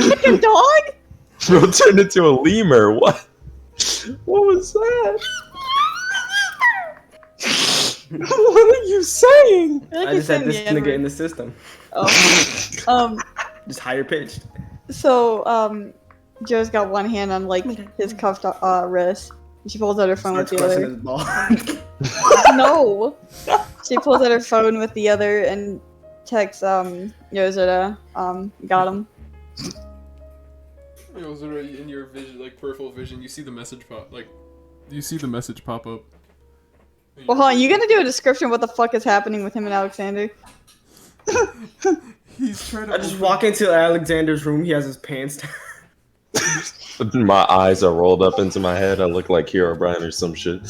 Like a dog? Bro turned into a lemur. What? What was that? What are you saying? I, like I just had saying this the nigga N-word. in the system. Oh. Just higher pitched. So, Joe's got one hand on, like, his cuffed wrist. And she pulls out her phone with Starts the crushing other. his ball. No! She pulls out her phone with the other and texts, Yozora, got him. It was already in your vision, like peripheral vision. You see the message pop, you see the message pop up. Well, hold on, you gonna do a description of what the fuck is happening with him and Aleksander? He's trying to. I just walk into Alexander's room. He has his pants down. My eyes are rolled up into my head. I look like Hero Brian or some shit.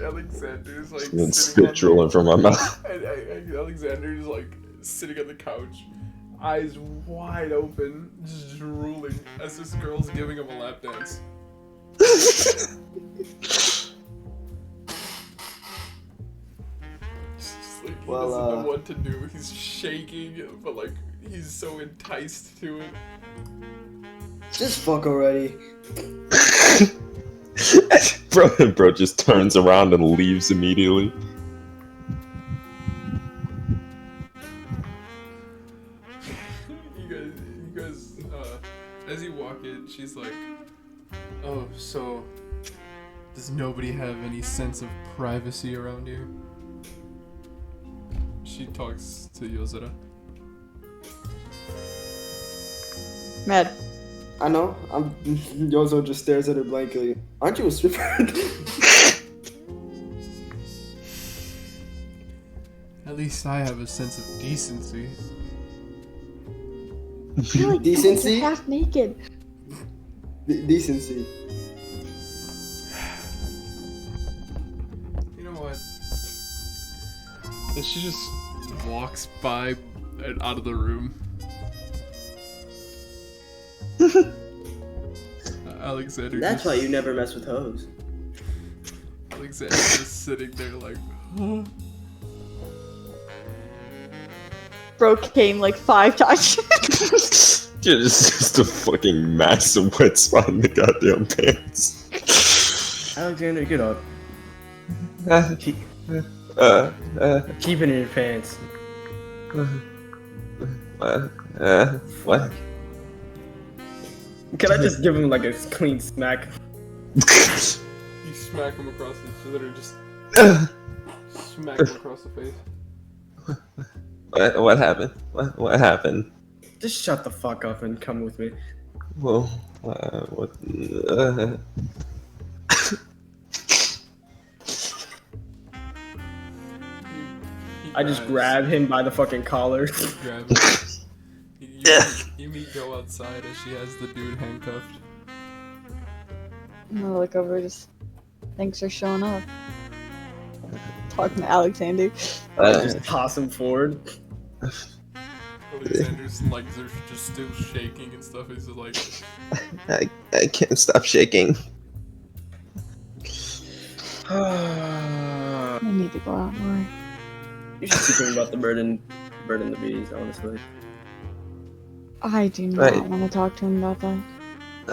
Alexander's like. And spit drooling from my mouth. And Alexander's like sitting on the couch, eyes wide open, just drooling as this girl's giving him a lap dance. Just like he doesn't know what to do. He's shaking, but like he's so enticed to it. Just fuck already. Bro just turns around and leaves immediately. You guys, as you walk in, she's like, "Oh, so does nobody have any sense of privacy around here?" She talks to Yozora. Mad. I know. just stares at her blankly. Aren't you a stripper? At least I have a sense of decency. You're like Decency? half naked. Decency. You know what? And she just walks by and out of the room. Alexander. That's just, why you never mess with hoes. Alexander just sitting there like, huh? Bro came like 5 times. Just a fucking massive wet spot in the goddamn pants. Alexander, get up. Keep, keep it in your pants. What? Can I just give him like a clean smack? You smack him across the literally just smack him across the face. What happened? What happened? Just shut the fuck up and come with me. Well, what? I just grab him by the fucking collar. Grab him. You meet Joe outside as she has the dude handcuffed. I'm gonna look over, just thanks for showing up. Talking to Alexander. I just toss him forward. Alexander's like they're just still shaking and stuff. He's just like, I can't stop shaking. I need to go out more. You should keep thinking about the bird and the bees, honestly. I do not Right. want to talk to him about that.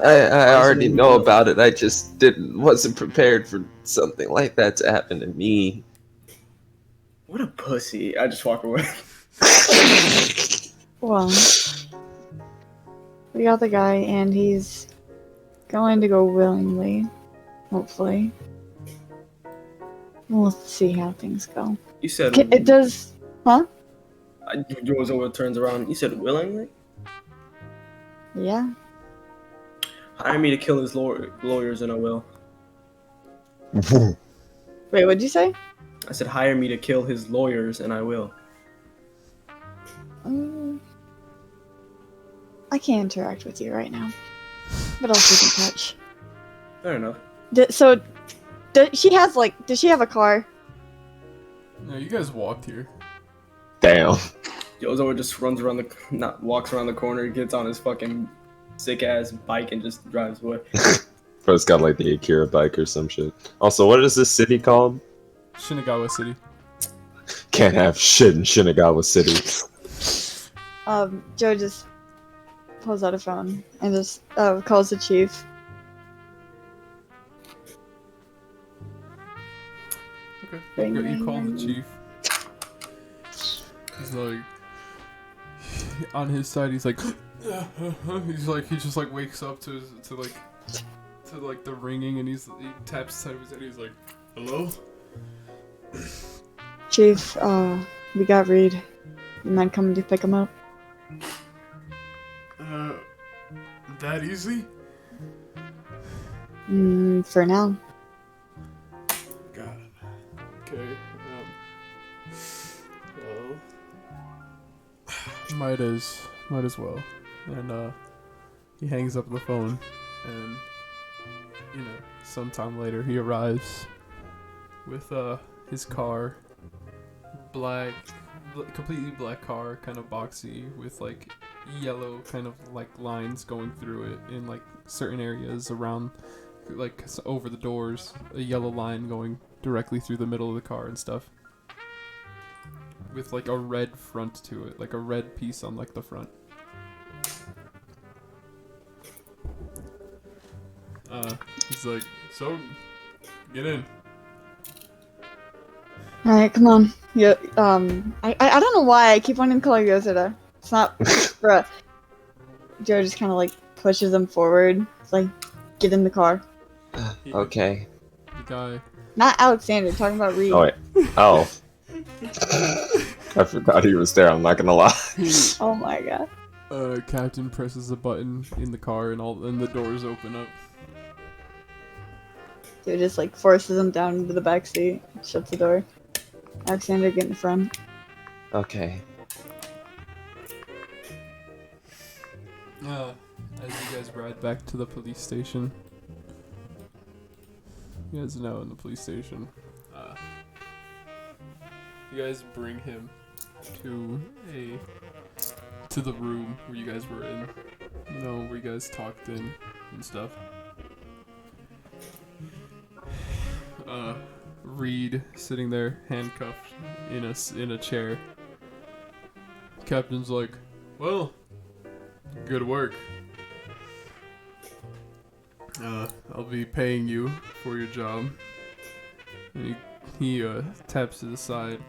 I already know about it. I just wasn't prepared for something like that to happen to me. What a pussy. I just walk away. Well, we got the guy, and he's going to go willingly, hopefully. We'll see how things go. You said It does, huh? Yozora turns around. You said willingly? Yeah. Hire me to kill his lawyers and I will. Wait, what'd you say? I said hire me to kill his lawyers and I will. I can't interact with you right now, but I'll keep in touch. Fair enough. Does she have a car? no, you guys walked here. Damn. Yozora just walks around the corner, gets on his fucking sick ass bike and just drives away. But it's got like the Akira bike or some shit. Also, what is this city called? Shinagawa City. Can't have shit in Shinagawa City. Joe just pulls out a phone and just calls the chief. Okay. Ring, You ring, call the ring. chief. He's like, on his side, he's like, he just like wakes up to the ringing, and he taps his head with his head. He's like, hello? Chief, we got Reed. You mind coming to pick him up? That easy? For now. Got it. Okay. Well, might as well. And he hangs up the phone, and sometime later he arrives with his car, completely black car, kind of boxy, with like yellow kind of like lines going through it in like certain areas around, like over the doors, a yellow line going directly through the middle of the car and stuff, with like a red front to it, like a red piece on like the front. He's like, so get in. Alright, come on. Yeah, I don't know why I keep wanting to call you Yozora. It's not bruh. Joe just kinda like pushes him forward. It's like, get in the car. Okay. The guy. Not Alexander, talking about Reed. Oh wait. Oh. I forgot he was there. I'm not gonna lie. Oh my god. Captain presses a button in the car, and the doors open up. Joe just like forces him down into the back seat, shuts the door. Alexander, get in the front. Okay. As you guys ride back to the police station, you guys know in the police station, you guys bring him to the room where you guys were in, you know, where you guys talked in and stuff. Reed sitting there, handcuffed in a chair. Captain's like, "Well, good work. I'll be paying you for your job." And he taps to the side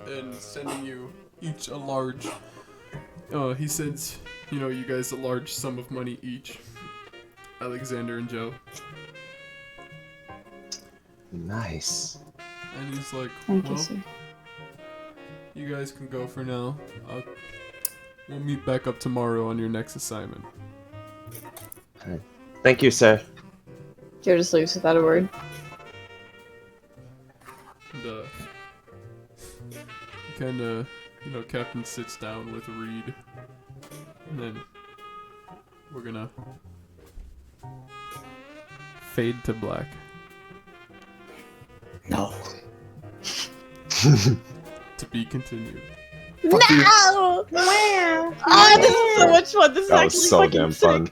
and sending you each a large. He sends you guys a large sum of money each. Aleksander and Joe. Nice. And he's like, Thank you, "Well, sir. you guys can go for now. We'll meet back up tomorrow on your next assignment." Thank you, sir. Joe just leaves without a word. And, kinda, Captain sits down with Reed. And then we're gonna fade to black. No. To be continued. No! Ah, this is so much fun. This is That actually was so fucking damn sick. fun.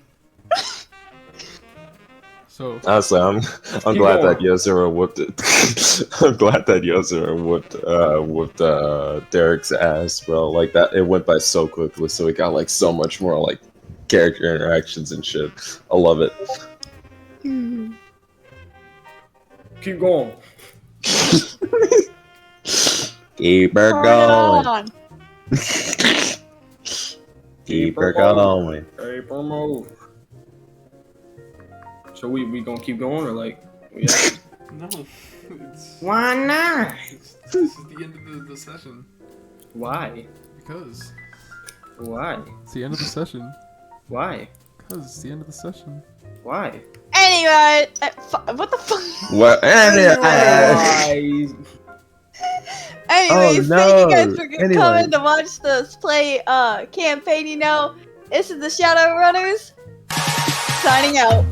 So, Honestly, I'm Keep glad that going. Yozora whooped it. I'm glad that Yozora whooped Derek's ass, bro. Like that, it went by so quickly. So we got like so much more like character interactions and shit. I love it. Hmm. Keep going. Keep her Turn it going. on. Keep her going. Hey, promo. So we gonna keep going or like? no. It's, Why not? this is the end of the session. Why? Because Why? it's the end of the session. Why? Because it's the end of the session. Why? Anyway, what the fuck? What? Why? Anyways, Oh, thank you guys no. for Anyway. coming to watch this play campaign. This is the Shadowrunners signing out.